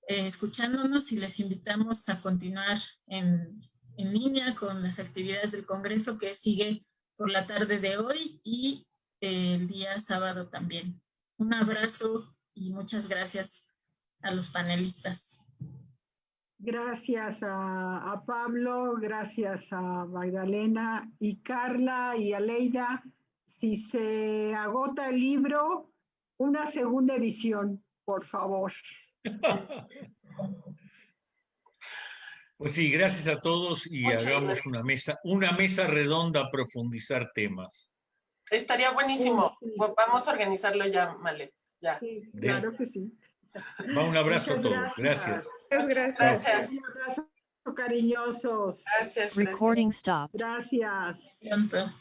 escuchándonos, y les invitamos a continuar en línea con las actividades del Congreso que sigue por la tarde de hoy y el día sábado también. Un abrazo y muchas gracias a los panelistas. Gracias a Pablo, gracias a Magdalena y Carla y Aleida. Si se agota el libro, una segunda edición, por favor. Pues sí, gracias a todos y Muchas hagamos gracias. una mesa redonda a profundizar temas. Estaría buenísimo. Sí. Vamos a organizarlo ya, Male. Ya. Sí, claro que sí. Va, un abrazo Muchas a todos. Gracias. Muchas gracias. Gracias. Un abrazo cariñosos. Gracias. Recording stopped. Gracias. Pronto.